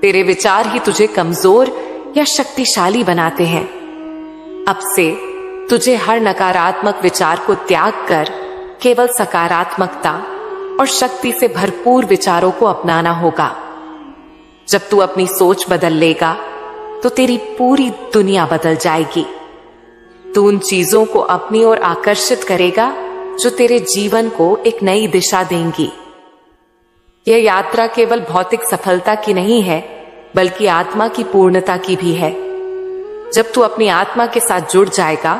तेरे विचार ही तुझे कमजोर या शक्तिशाली बनाते हैं। अब से तुझे हर नकारात्मक विचार को त्याग कर केवल सकारात्मकता और शक्ति से भरपूर विचारों को अपनाना होगा। जब तू अपनी सोच बदल लेगा तो तेरी पूरी दुनिया बदल जाएगी। तू उन चीजों को अपनी ओर आकर्षित करेगा जो तेरे जीवन को एक नई दिशा देंगी। यह यात्रा केवल भौतिक सफलता की नहीं है, बल्कि आत्मा की पूर्णता की भी है। जब तू अपनी आत्मा के साथ जुड़ जाएगा,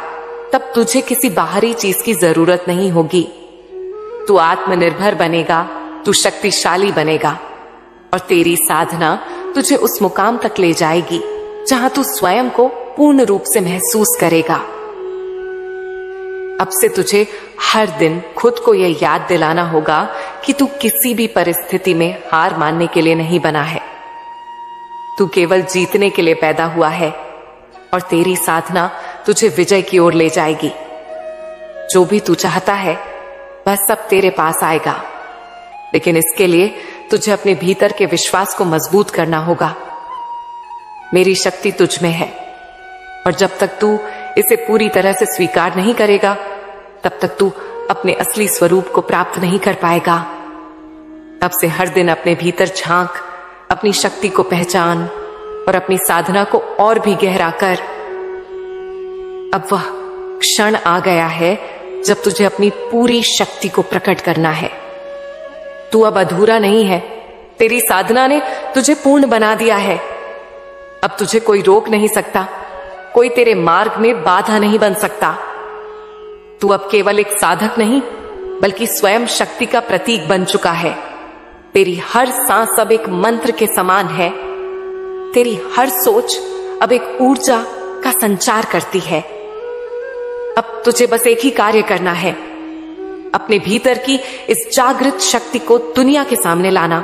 तब तुझे किसी बाहरी चीज की जरूरत नहीं होगी। तू आत्मनिर्भर बनेगा, तू शक्तिशाली बनेगा और तेरी साधना तुझे उस मुकाम तक ले जाएगी जहां तू स्वयं को पूर्ण रूप से महसूस करेगा। अब से तुझे हर दिन खुद को यह याद दिलाना होगा कि तू किसी भी परिस्थिति में हार मानने के लिए नहीं बना है। तू केवल जीतने के लिए पैदा हुआ है और तेरी साधना तुझे विजय की ओर ले जाएगी। जो भी तू चाहता है वह सब तेरे पास आएगा, लेकिन इसके लिए तुझे अपने भीतर के विश्वास को मजबूत करना होगा। मेरी शक्ति तुझ में है और जब तक तू इसे पूरी तरह से स्वीकार नहीं करेगा, तब तक तू अपने असली स्वरूप को प्राप्त नहीं कर पाएगा। अब से हर दिन अपने भीतर झांक, अपनी शक्ति को पहचान और अपनी साधना को और भी गहरा कर। अब वह क्षण आ गया है जब तुझे अपनी पूरी शक्ति को प्रकट करना है। तू अब अधूरा नहीं है, तेरी साधना ने तुझे पूर्ण बना दिया है। अब तुझे कोई रोक नहीं सकता, कोई तेरे मार्ग में बाधा नहीं बन सकता। तू अब केवल एक साधक नहीं, बल्कि स्वयं शक्ति का प्रतीक बन चुका है। तेरी हर सांस अब एक मंत्र के समान है। तेरी हर सोच अब एक ऊर्जा का संचार करती है। अब तुझे बस एक ही कार्य करना है, अपने भीतर की इस जागृत शक्ति को दुनिया के सामने लाना।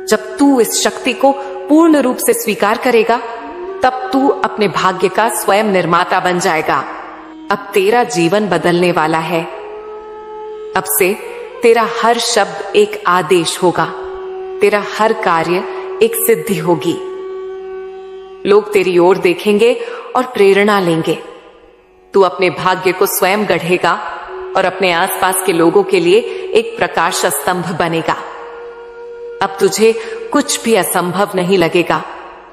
जब तू इस शक्ति को पूर्ण रूप से स्वीकार करेगा, तब तू अपने भाग्य का स्वयं निर्माता बन जाएगा। अब तेरा जीवन बदलने वाला है। अब से तेरा हर शब्द एक आदेश होगा, तेरा हर कार्य एक सिद्धि होगी। लोग तेरी ओर देखेंगे और प्रेरणा लेंगे। तू अपने भाग्य को स्वयं गढ़ेगा और अपने आसपास के लोगों के लिए एक प्रकाश स्तंभ बनेगा। अब तुझे कुछ भी असंभव नहीं लगेगा,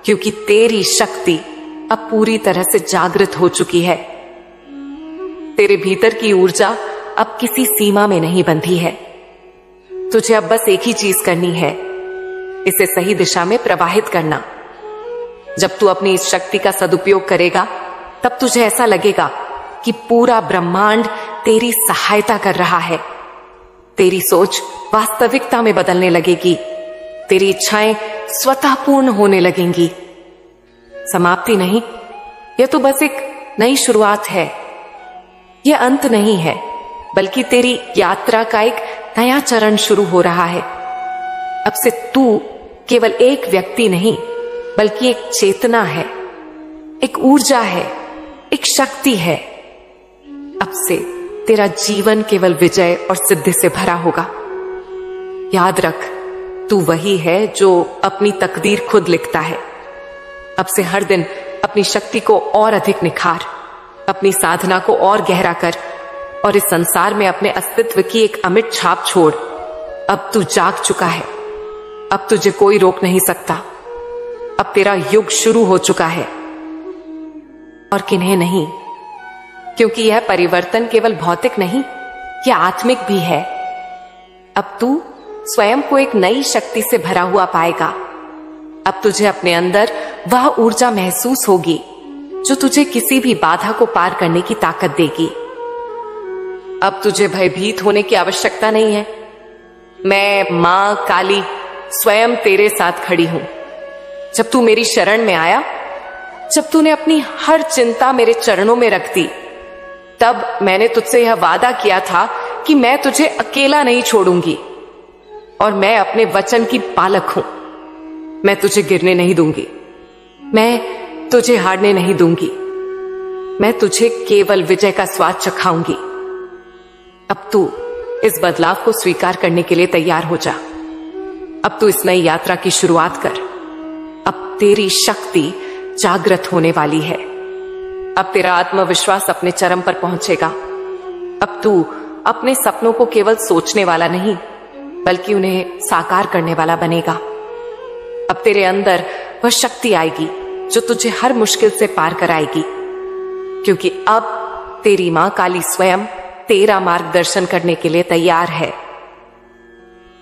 क्योंकि तेरी शक्ति अब पूरी तरह से जागृत हो चुकी है। तेरे भीतर की ऊर्जा अब किसी सीमा में नहीं बंधी है। तुझे अब बस एक ही चीज करनी है, इसे सही दिशा में प्रवाहित करना। जब तू अपनी इस शक्ति का सदुपयोग करेगा, तब तुझे ऐसा लगेगा कि पूरा ब्रह्मांड तेरी सहायता कर रहा है। तेरी सोच वास्तविकता में बदलने लगेगी, तेरी इच्छाएं स्वतः पूर्ण होने लगेंगी। समाप्ति नहीं, यह तो बस एक नई शुरुआत है। यह अंत नहीं है, बल्कि तेरी यात्रा का एक नया चरण शुरू हो रहा है। अब से तू केवल एक व्यक्ति नहीं, बल्कि एक चेतना है, एक ऊर्जा है, एक शक्ति है। अब से तेरा जीवन केवल विजय और सिद्धि से भरा होगा। याद रख, तू वही है जो अपनी तकदीर खुद लिखता है। अब से हर दिन अपनी शक्ति को और अधिक निखार, अपनी साधना को और गहरा कर और इस संसार में अपने अस्तित्व की एक अमिट छाप छोड़। अब तू जाग चुका है, अब तुझे कोई रोक नहीं सकता। अब तेरा युग शुरू हो चुका है और किन्हें नहीं, क्योंकि यह परिवर्तन केवल भौतिक नहीं, यह आत्मिक भी है। अब तू स्वयं को एक नई शक्ति से भरा हुआ पाएगा। अब तुझे अपने अंदर वह ऊर्जा महसूस होगी जो तुझे किसी भी बाधा को पार करने की ताकत देगी। अब तुझे भयभीत होने की आवश्यकता नहीं है। मैं मां काली स्वयं तेरे साथ खड़ी हूं। जब तू मेरी शरण में आया, जब तूने अपनी हर चिंता मेरे चरणों में रख दी, तब मैंने तुझसे यह वादा किया था कि मैं तुझे अकेला नहीं छोड़ूंगी और मैं अपने वचन की पालक हूं। मैं तुझे गिरने नहीं दूंगी, मैं तुझे हारने नहीं दूंगी, मैं तुझे केवल विजय का स्वाद चखाऊंगी। अब तू इस बदलाव को स्वीकार करने के लिए तैयार हो जा। अब तू इस नई यात्रा की शुरुआत कर। अब तेरी शक्ति जागृत होने वाली है। अब तेरा आत्मविश्वास अपने चरम पर पहुंचेगा। अब तू अपने सपनों को केवल सोचने वाला नहीं, बल्कि उन्हें साकार करने वाला बनेगा। अब तेरे अंदर वह शक्ति आएगी जो तुझे हर मुश्किल से पार कराएगी, क्योंकि अब तेरी मां काली स्वयं तेरा मार्गदर्शन करने के लिए तैयार है।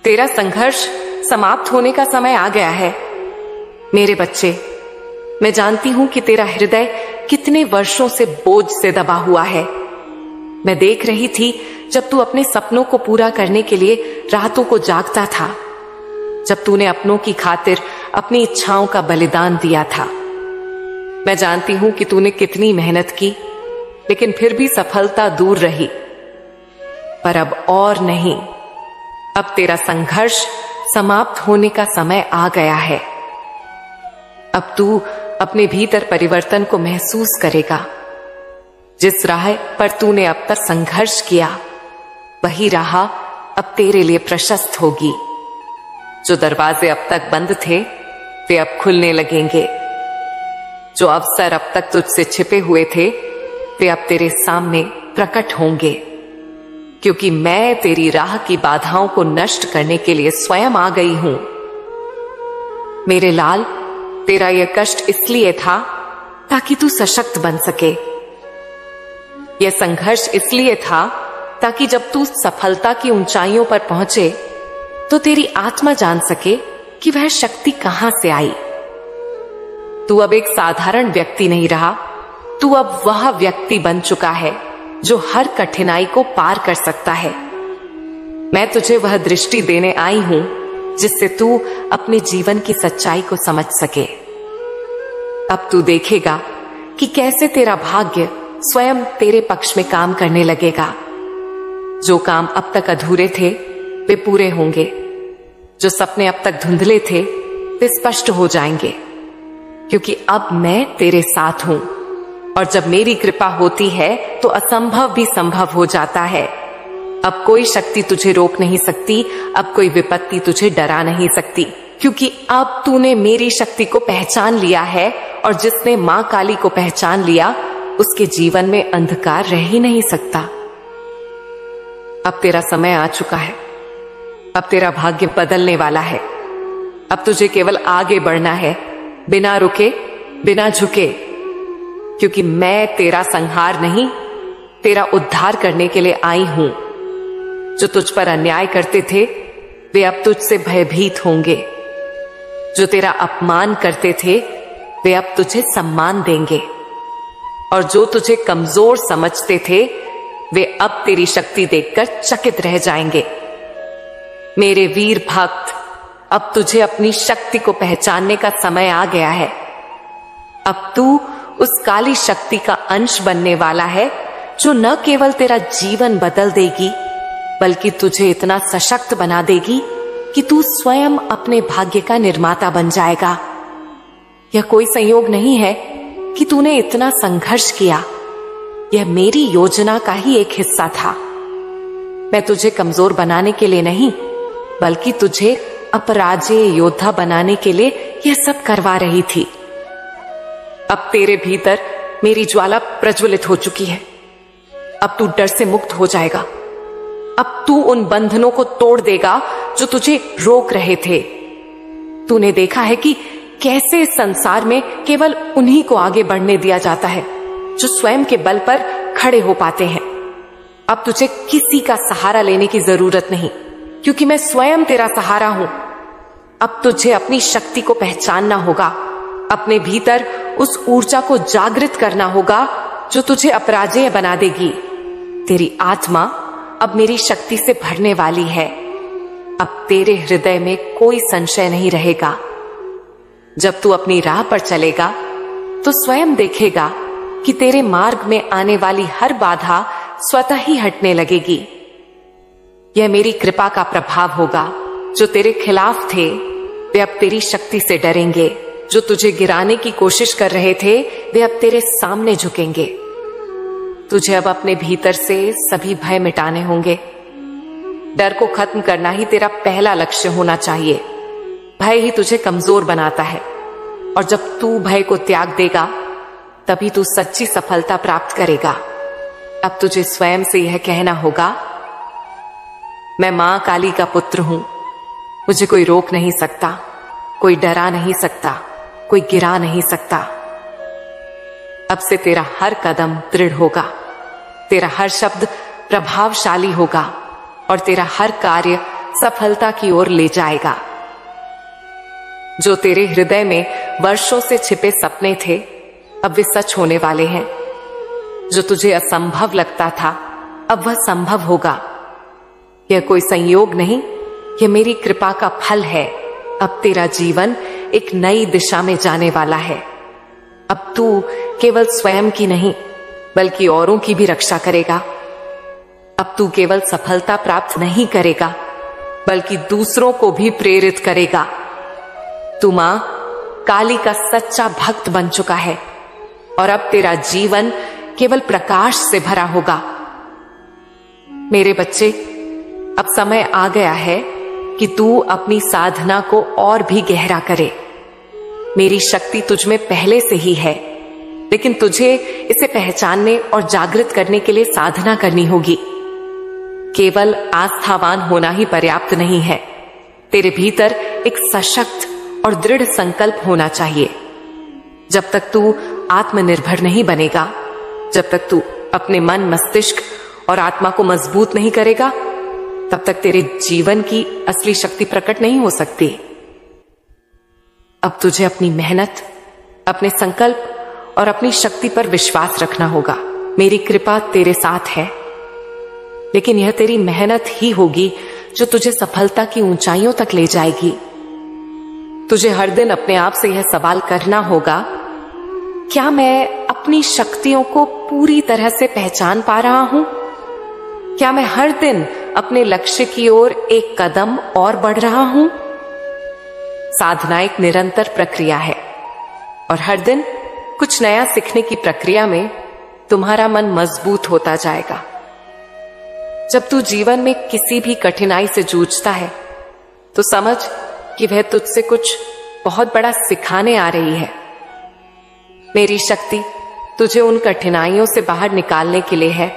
तेरा संघर्ष समाप्त होने का समय आ गया है। मेरे बच्चे, मैं जानती हूं कि तेरा हृदय कितने वर्षों से बोझ से दबा हुआ है। मैं देख रही थी जब तू अपने सपनों को पूरा करने के लिए रातों को जागता था, जब तूने अपनों की खातिर अपनी इच्छाओं का बलिदान दिया था। मैं जानती हूं कि तूने कितनी मेहनत की, लेकिन फिर भी सफलता दूर रही। पर अब और नहीं, अब तेरा संघर्ष समाप्त होने का समय आ गया है। अब तू अपने भीतर परिवर्तन को महसूस करेगा। जिस राह पर तूने अब तक संघर्ष किया, वही राह अब तेरे लिए प्रशस्त होगी। जो दरवाजे अब तक बंद थे, वे अब खुलने लगेंगे। जो अवसर अब तक तुझसे छिपे हुए थे, वे अब तेरे सामने प्रकट होंगे, क्योंकि मैं तेरी राह की बाधाओं को नष्ट करने के लिए स्वयं आ गई हूं। मेरे लाल, तेरा यह कष्ट इसलिए था ताकि तू सशक्त बन सके। यह संघर्ष इसलिए था ताकि जब तू सफलता की ऊंचाइयों पर पहुंचे तो तेरी आत्मा जान सके कि वह शक्ति कहां से आई। तू अब एक साधारण व्यक्ति नहीं रहा, तू अब वह व्यक्ति बन चुका है जो हर कठिनाई को पार कर सकता है। मैं तुझे वह दृष्टि देने आई हूं जिससे तू अपने जीवन की सच्चाई को समझ सके। अब तू देखेगा कि कैसे तेरा भाग्य स्वयं तेरे पक्ष में काम करने लगेगा। जो काम अब तक अधूरे थे, वे पूरे होंगे। जो सपने अब तक धुंधले थे, वे स्पष्ट हो जाएंगे, क्योंकि अब मैं तेरे साथ हूं। और जब मेरी कृपा होती है तो असंभव भी संभव हो जाता है। अब कोई शक्ति तुझे रोक नहीं सकती, अब कोई विपत्ति तुझे डरा नहीं सकती, क्योंकि अब तूने मेरी शक्ति को पहचान लिया है। और जिसने मां काली को पहचान लिया, उसके जीवन में अंधकार रह ही नहीं सकता। अब तेरा समय आ चुका है। अब तेरा भाग्य बदलने वाला है। अब तुझे केवल आगे बढ़ना है, बिना रुके, बिना झुके, क्योंकि मैं तेरा संहार नहीं, तेरा उद्धार करने के लिए आई हूं। जो तुझ पर अन्याय करते थे, वे अब तुझसे भयभीत होंगे। जो तेरा अपमान करते थे, वे अब तुझे सम्मान देंगे। और जो तुझे कमजोर समझते थे, वे अब तेरी शक्ति देखकर चकित रह जाएंगे। मेरे वीर भक्त, अब तुझे अपनी शक्ति को पहचानने का समय आ गया है। अब तू उस काली शक्ति का अंश बनने वाला है, जो न केवल तेरा जीवन बदल देगी, बल्कि तुझे इतना सशक्त बना देगी कि तू स्वयं अपने भाग्य का निर्माता बन जाएगा। यह कोई संयोग नहीं है कि तूने इतना संघर्ष किया। यह मेरी योजना का ही एक हिस्सा था। मैं तुझे कमजोर बनाने के लिए नहीं, बल्कि तुझे अपराजेय योद्धा बनाने के लिए यह सब करवा रही थी। अब तेरे भीतर मेरी ज्वाला प्रज्वलित हो चुकी है। अब तू डर से मुक्त हो जाएगा। अब तू उन बंधनों को तोड़ देगा जो तुझे रोक रहे थे। तूने देखा है कि कैसे इस संसार में केवल उन्हीं को आगे बढ़ने दिया जाता है जो स्वयं के बल पर खड़े हो पाते हैं। अब तुझे किसी का सहारा लेने की जरूरत नहीं, क्योंकि मैं स्वयं तेरा सहारा हूं। अब तुझे अपनी शक्ति को पहचानना होगा, अपने भीतर उस ऊर्जा को जागृत करना होगा जो तुझे अपराजेय बना देगी। तेरी आत्मा अब मेरी शक्ति से भरने वाली है। अब तेरे हृदय में कोई संशय नहीं रहेगा। जब तू अपनी राह पर चलेगा तो स्वयं देखेगा कि तेरे मार्ग में आने वाली हर बाधा स्वतः ही हटने लगेगी। यह मेरी कृपा का प्रभाव होगा। जो तेरे खिलाफ थे, वे अब तेरी शक्ति से डरेंगे। जो तुझे गिराने की कोशिश कर रहे थे, वे अब तेरे सामने झुकेंगे। तुझे अब अपने भीतर से सभी भय मिटाने होंगे। डर को खत्म करना ही तेरा पहला लक्ष्य होना चाहिए। भय ही तुझे कमजोर बनाता है, और जब तू भय को त्याग देगा तभी तू सच्ची सफलता प्राप्त करेगा। अब तुझे स्वयं से यह कहना होगा, मैं मां काली का पुत्र हूं, मुझे कोई रोक नहीं सकता, कोई डरा नहीं सकता, कोई गिरा नहीं सकता। अब से तेरा हर कदम दृढ़ होगा, तेरा हर शब्द प्रभावशाली होगा और तेरा हर कार्य सफलता की ओर ले जाएगा। जो तेरे हृदय में वर्षों से छिपे सपने थे अब वे सच होने वाले हैं। जो तुझे असंभव लगता था अब वह संभव होगा। यह कोई संयोग नहीं, यह मेरी कृपा का फल है। अब तेरा जीवन एक नई दिशा में जाने वाला है। अब तू केवल स्वयं की नहीं बल्कि औरों की भी रक्षा करेगा। अब तू केवल सफलता प्राप्त नहीं करेगा बल्कि दूसरों को भी प्रेरित करेगा। तू मां काली का सच्चा भक्त बन चुका है और अब तेरा जीवन केवल प्रकाश से भरा होगा। मेरे बच्चे, अब समय आ गया है कि तू अपनी साधना को और भी गहरा करे। मेरी शक्ति तुझ में पहले से ही है, लेकिन तुझे इसे पहचानने और जागृत करने के लिए साधना करनी होगी। केवल आस्थावान होना ही पर्याप्त नहीं है, तेरे भीतर एक सशक्त और दृढ़ संकल्प होना चाहिए। जब तक तू आत्मनिर्भर नहीं बनेगा, जब तक तू अपने मन, मस्तिष्क और आत्मा को मजबूत नहीं करेगा, तब तक तेरे जीवन की असली शक्ति प्रकट नहीं हो सकती। अब तुझे अपनी मेहनत, अपने संकल्प और अपनी शक्ति पर विश्वास रखना होगा। मेरी कृपा तेरे साथ है, लेकिन यह तेरी मेहनत ही होगी जो तुझे सफलता की ऊंचाइयों तक ले जाएगी। तुझे हर दिन अपने आप से यह सवाल करना होगा, क्या मैं अपनी शक्तियों को पूरी तरह से पहचान पा रहा हूं? क्या मैं हर दिन अपने लक्ष्य की ओर एक कदम और बढ़ रहा हूं? साधना एक निरंतर प्रक्रिया है और हर दिन कुछ नया सीखने की प्रक्रिया में तुम्हारा मन मजबूत होता जाएगा। जब तू जीवन में किसी भी कठिनाई से जूझता है तो समझ कि वह तुझसे कुछ बहुत बड़ा सिखाने आ रही है। मेरी शक्ति तुझे उन कठिनाइयों से बाहर निकालने के लिए है,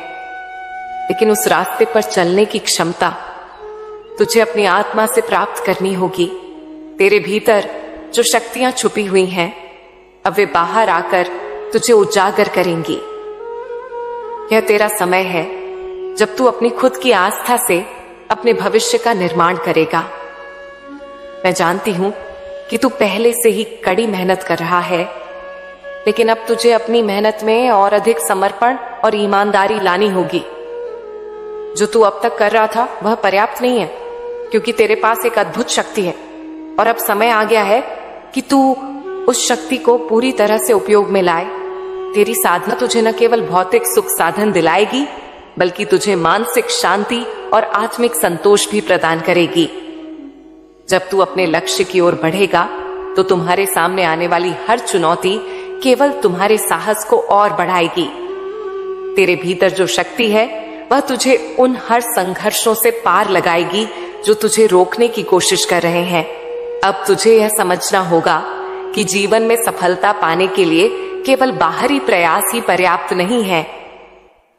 लेकिन उस रास्ते पर चलने की क्षमता तुझे अपनी आत्मा से प्राप्त करनी होगी। तेरे भीतर जो शक्तियां छुपी हुई हैं, अब वे बाहर आकर तुझे उजागर करेंगी। यह तेरा समय है जब तू अपनी खुद की आस्था से अपने भविष्य का निर्माण करेगा। मैं जानती हूं कि तू पहले से ही कड़ी मेहनत कर रहा है, लेकिन अब तुझे अपनी मेहनत में और अधिक समर्पण और ईमानदारी लानी होगी। जो तू अब तक कर रहा था वह पर्याप्त नहीं है, क्योंकि तेरे पास एक अद्भुत शक्ति है और अब समय आ गया है कि तू उस शक्ति को पूरी तरह से उपयोग में लाए। तेरी साधना तुझे न केवल भौतिक सुख साधन दिलाएगी, बल्कि तुझे मानसिक शांति और आत्मिक संतोष भी प्रदान करेगी। जब तू अपने लक्ष्य की ओर बढ़ेगा तो तुम्हारे सामने आने वाली हर चुनौती केवल तुम्हारे साहस को और बढ़ाएगी। तेरे भीतर जो शक्ति है वह तुझे उन हर संघर्षों से पार लगाएगी जो तुझे रोकने की कोशिश कर रहे हैं। अब तुझे यह समझना होगा कि जीवन में सफलता पाने के लिए केवल बाहरी प्रयास ही पर्याप्त नहीं है।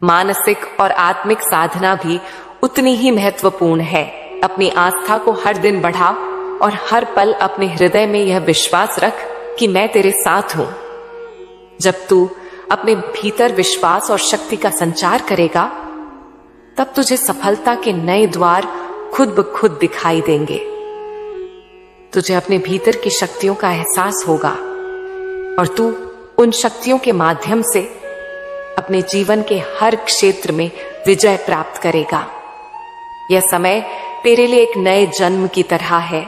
मानसिक और आत्मिक साधना भी उतनी ही महत्वपूर्ण है। अपनी आस्था को हर दिन बढ़ा और हर पल अपने हृदय में यह विश्वास रख कि मैं तेरे साथ हूं। जब तू अपने भीतर विश्वास और शक्ति का संचार करेगा, तब तुझे सफलता के नए द्वार खुद ब खुद दिखाई देंगे। तुझे अपने भीतर की शक्तियों का एहसास होगा और तू उन शक्तियों के माध्यम से अपने जीवन के हर क्षेत्र में विजय प्राप्त करेगा। यह समय तेरे लिए एक नए जन्म की तरह है,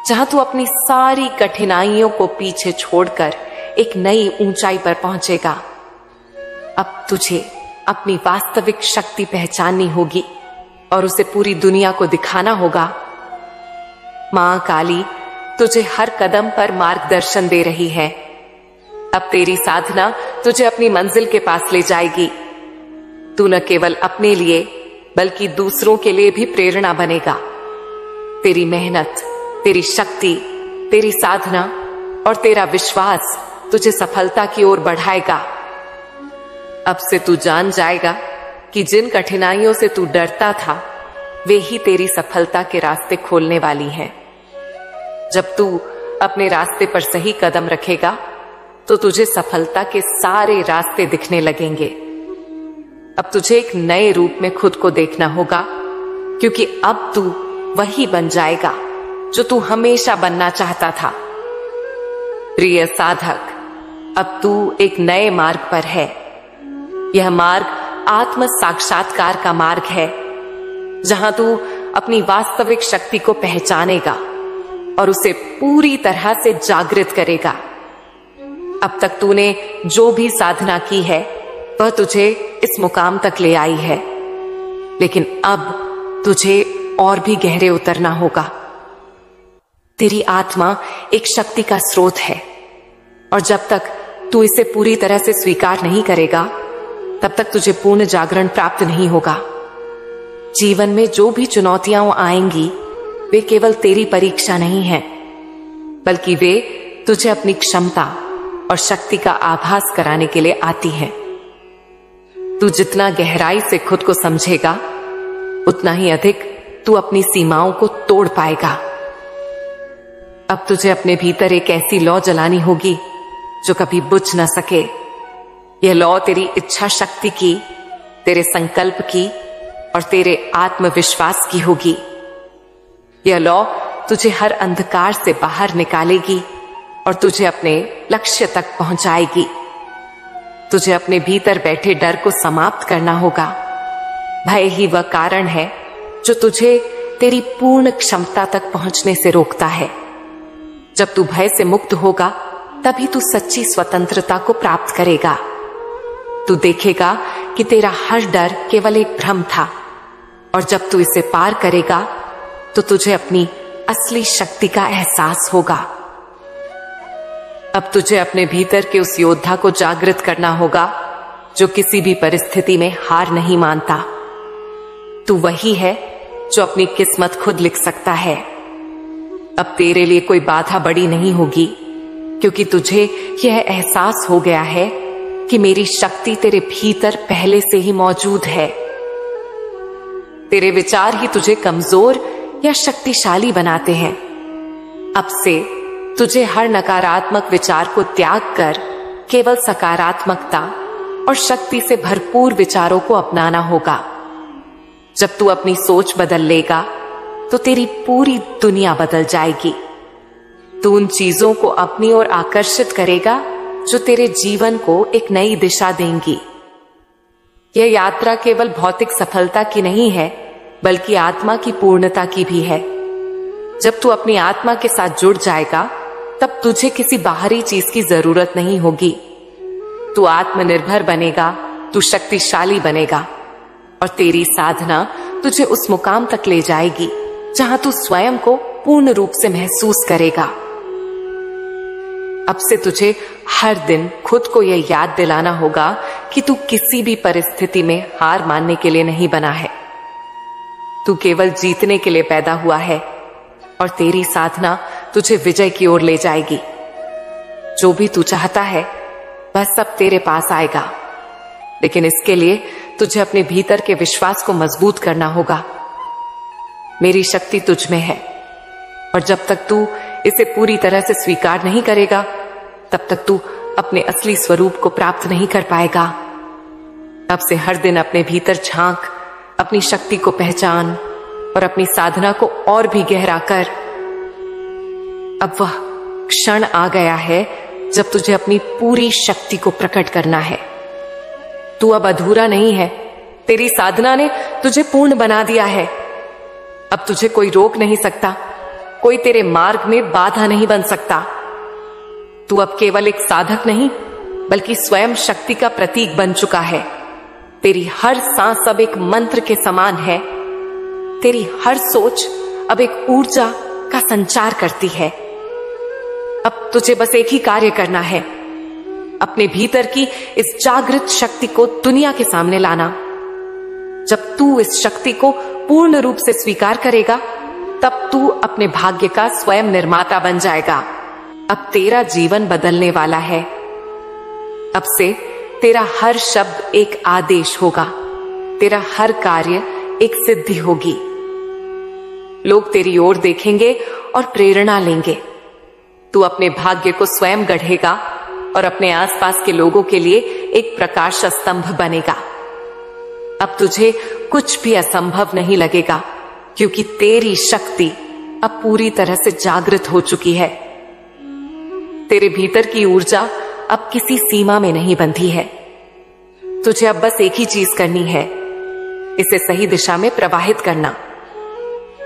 जहां तू अपनी सारी कठिनाइयों को पीछे छोड़कर एक नई ऊंचाई पर पहुंचेगा। अब तुझे अपनी वास्तविक शक्ति पहचाननी होगी और उसे पूरी दुनिया को दिखाना होगा। मां काली तुझे हर कदम पर मार्गदर्शन दे रही है। अब तेरी साधना तुझे अपनी मंजिल के पास ले जाएगी। तू न केवल अपने लिए बल्कि दूसरों के लिए भी प्रेरणा बनेगा। तेरी मेहनत, तेरी शक्ति, तेरी साधना और तेरा विश्वास तुझे सफलता की ओर बढ़ाएगा। अब से तू जान जाएगा कि जिन कठिनाइयों से तू डरता था वे ही तेरी सफलता के रास्ते खोलने वाली हैं। जब तू अपने रास्ते पर सही कदम रखेगा तो तुझे सफलता के सारे रास्ते दिखने लगेंगे। अब तुझे एक नए रूप में खुद को देखना होगा, क्योंकि अब तू वही बन जाएगा जो तू हमेशा बनना चाहता था। प्रिय साधक, अब तू एक नए मार्ग पर है। यह मार्ग आत्म साक्षात्कार का मार्ग है, जहां तू अपनी वास्तविक शक्ति को पहचानेगा और उसे पूरी तरह से जागृत करेगा। अब तक तूने जो भी साधना की है वह तुझे इस मुकाम तक ले आई है, लेकिन अब तुझे और भी गहरे उतरना होगा। तेरी आत्मा एक शक्ति का स्रोत है, और जब तक तू इसे पूरी तरह से स्वीकार नहीं करेगा तब तक तुझे पूर्ण जागरण प्राप्त नहीं होगा। जीवन में जो भी चुनौतियां आएंगी वे केवल तेरी परीक्षा नहीं है, बल्कि वे तुझे अपनी क्षमता और शक्ति का आभास कराने के लिए आती हैं। तू जितना गहराई से खुद को समझेगा उतना ही अधिक तू अपनी सीमाओं को तोड़ पाएगा। अब तुझे अपने भीतर एक ऐसी लौ जलानी होगी जो कभी बुझ न सके। यह लौ तेरी इच्छा शक्ति की, तेरे संकल्प की और तेरे आत्मविश्वास की होगी। यह लौ तुझे हर अंधकार से बाहर निकालेगी और तुझे अपने लक्ष्य तक पहुंचाएगी। तुझे अपने भीतर बैठे डर को समाप्त करना होगा। भय ही वह कारण है जो तुझे तेरी पूर्ण क्षमता तक पहुंचने से रोकता है। जब तू भय से मुक्त होगा तभी तू सच्ची स्वतंत्रता को प्राप्त करेगा। तू देखेगा कि तेरा हर डर केवल एक भ्रम था, और जब तू इसे पार करेगा तो तुझे अपनी असली शक्ति का एहसास होगा। अब तुझे अपने भीतर के उस योद्धा को जागृत करना होगा जो किसी भी परिस्थिति में हार नहीं मानता। तू वही है जो अपनी किस्मत खुद लिख सकता है। अब तेरे लिए कोई बाधा बड़ी नहीं होगी, क्योंकि तुझे यह एहसास हो गया है कि मेरी शक्ति तेरे भीतर पहले से ही मौजूद है। तेरे विचार ही तुझे कमजोर या शक्तिशाली बनाते हैं। अब से तुझे हर नकारात्मक विचार को त्याग कर केवल सकारात्मकता और शक्ति से भरपूर विचारों को अपनाना होगा। जब तू अपनी सोच बदल लेगा तो तेरी पूरी दुनिया बदल जाएगी। तू उन चीजों को अपनी ओर आकर्षित करेगा जो तेरे जीवन को एक नई दिशा देंगी। यह यात्रा केवल भौतिक सफलता की नहीं है, बल्कि आत्मा की पूर्णता की भी है। जब तू अपनी आत्मा के साथ जुड़ जाएगा तब तुझे किसी बाहरी चीज की जरूरत नहीं होगी। तू आत्मनिर्भर बनेगा, तू शक्तिशाली बनेगा, और तेरी साधना तुझे उस मुकाम तक ले जाएगी जहां तू स्वयं को पूर्ण रूप से महसूस करेगा। अब से तुझे हर दिन खुद को यह याद दिलाना होगा कि तू किसी भी परिस्थिति में हार मानने के लिए नहीं बना है। तू केवल जीतने के लिए पैदा हुआ है, और तेरी साधना तुझे विजय की ओर ले जाएगी। जो भी तू चाहता है वह सब तेरे पास आएगा, लेकिन इसके लिए तुझे अपने भीतर के विश्वास को मजबूत करना होगा। मेरी शक्ति तुझ में है, और जब तक तू इसे पूरी तरह से स्वीकार नहीं करेगा तब तक तू अपने असली स्वरूप को प्राप्त नहीं कर पाएगा। अब से हर दिन अपने भीतर झांक, अपनी शक्ति को पहचान और अपनी साधना को और भी गहरा कर। अब वह क्षण आ गया है जब तुझे अपनी पूरी शक्ति को प्रकट करना है। तू अब अधूरा नहीं है, तेरी साधना ने तुझे पूर्ण बना दिया है। अब तुझे कोई रोक नहीं सकता, कोई तेरे मार्ग में बाधा नहीं बन सकता। तू अब केवल एक साधक नहीं, बल्कि स्वयं शक्ति का प्रतीक बन चुका है। तेरी हर सांस अब एक मंत्र के समान है। तेरी हर सोच अब एक ऊर्जा का संचार करती है। अब तुझे बस एक ही कार्य करना है, अपने भीतर की इस जागृत शक्ति को दुनिया के सामने लाना। जब तू इस शक्ति को पूर्ण रूप से स्वीकार करेगा, तब तू अपने भाग्य का स्वयं निर्माता बन जाएगा। अब तेरा जीवन बदलने वाला है। अब से तेरा हर शब्द एक आदेश होगा, तेरा हर कार्य एक सिद्धि होगी। लोग तेरी ओर देखेंगे और प्रेरणा लेंगे। तू अपने भाग्य को स्वयं गढ़ेगा और अपने आसपास के लोगों के लिए एक प्रकाश स्तंभ बनेगा। अब तुझे कुछ भी असंभव नहीं लगेगा, क्योंकि तेरी शक्ति अब पूरी तरह से जागृत हो चुकी है। तेरे भीतर की ऊर्जा अब किसी सीमा में नहीं बंधी है। तुझे अब बस एक ही चीज करनी है, इसे सही दिशा में प्रवाहित करना।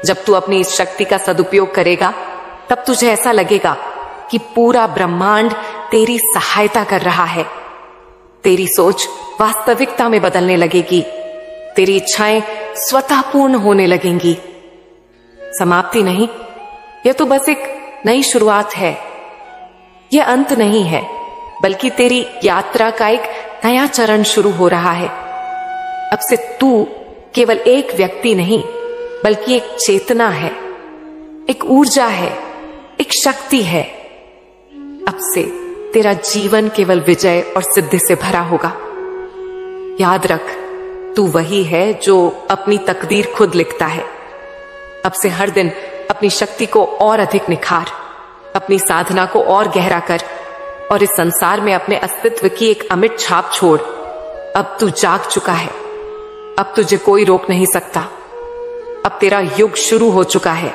जब तू अपनी इस शक्ति का सदुपयोग करेगा, तब तुझे ऐसा लगेगा कि पूरा ब्रह्मांड तेरी सहायता कर रहा है। तेरी सोच वास्तविकता में बदलने लगेगी, तेरी इच्छाएं स्वतः पूर्ण होने लगेंगी। समाप्ति नहीं, यह तो बस एक नई शुरुआत है। यह अंत नहीं है, बल्कि तेरी यात्रा का एक नया चरण शुरू हो रहा है। अब से तू केवल एक व्यक्ति नहीं, बल्कि एक चेतना है, एक ऊर्जा है, एक शक्ति है। अब से तेरा जीवन केवल विजय और सिद्धि से भरा होगा। याद रख, तू वही है जो अपनी तकदीर खुद लिखता है। अब से हर दिन अपनी शक्ति को और अधिक निखार, अपनी साधना को और गहरा कर और इस संसार में अपने अस्तित्व की एक अमिट छाप छोड़। अब तू जाग चुका है, अब तुझे कोई रोक नहीं सकता। अब तेरा युग शुरू हो चुका है।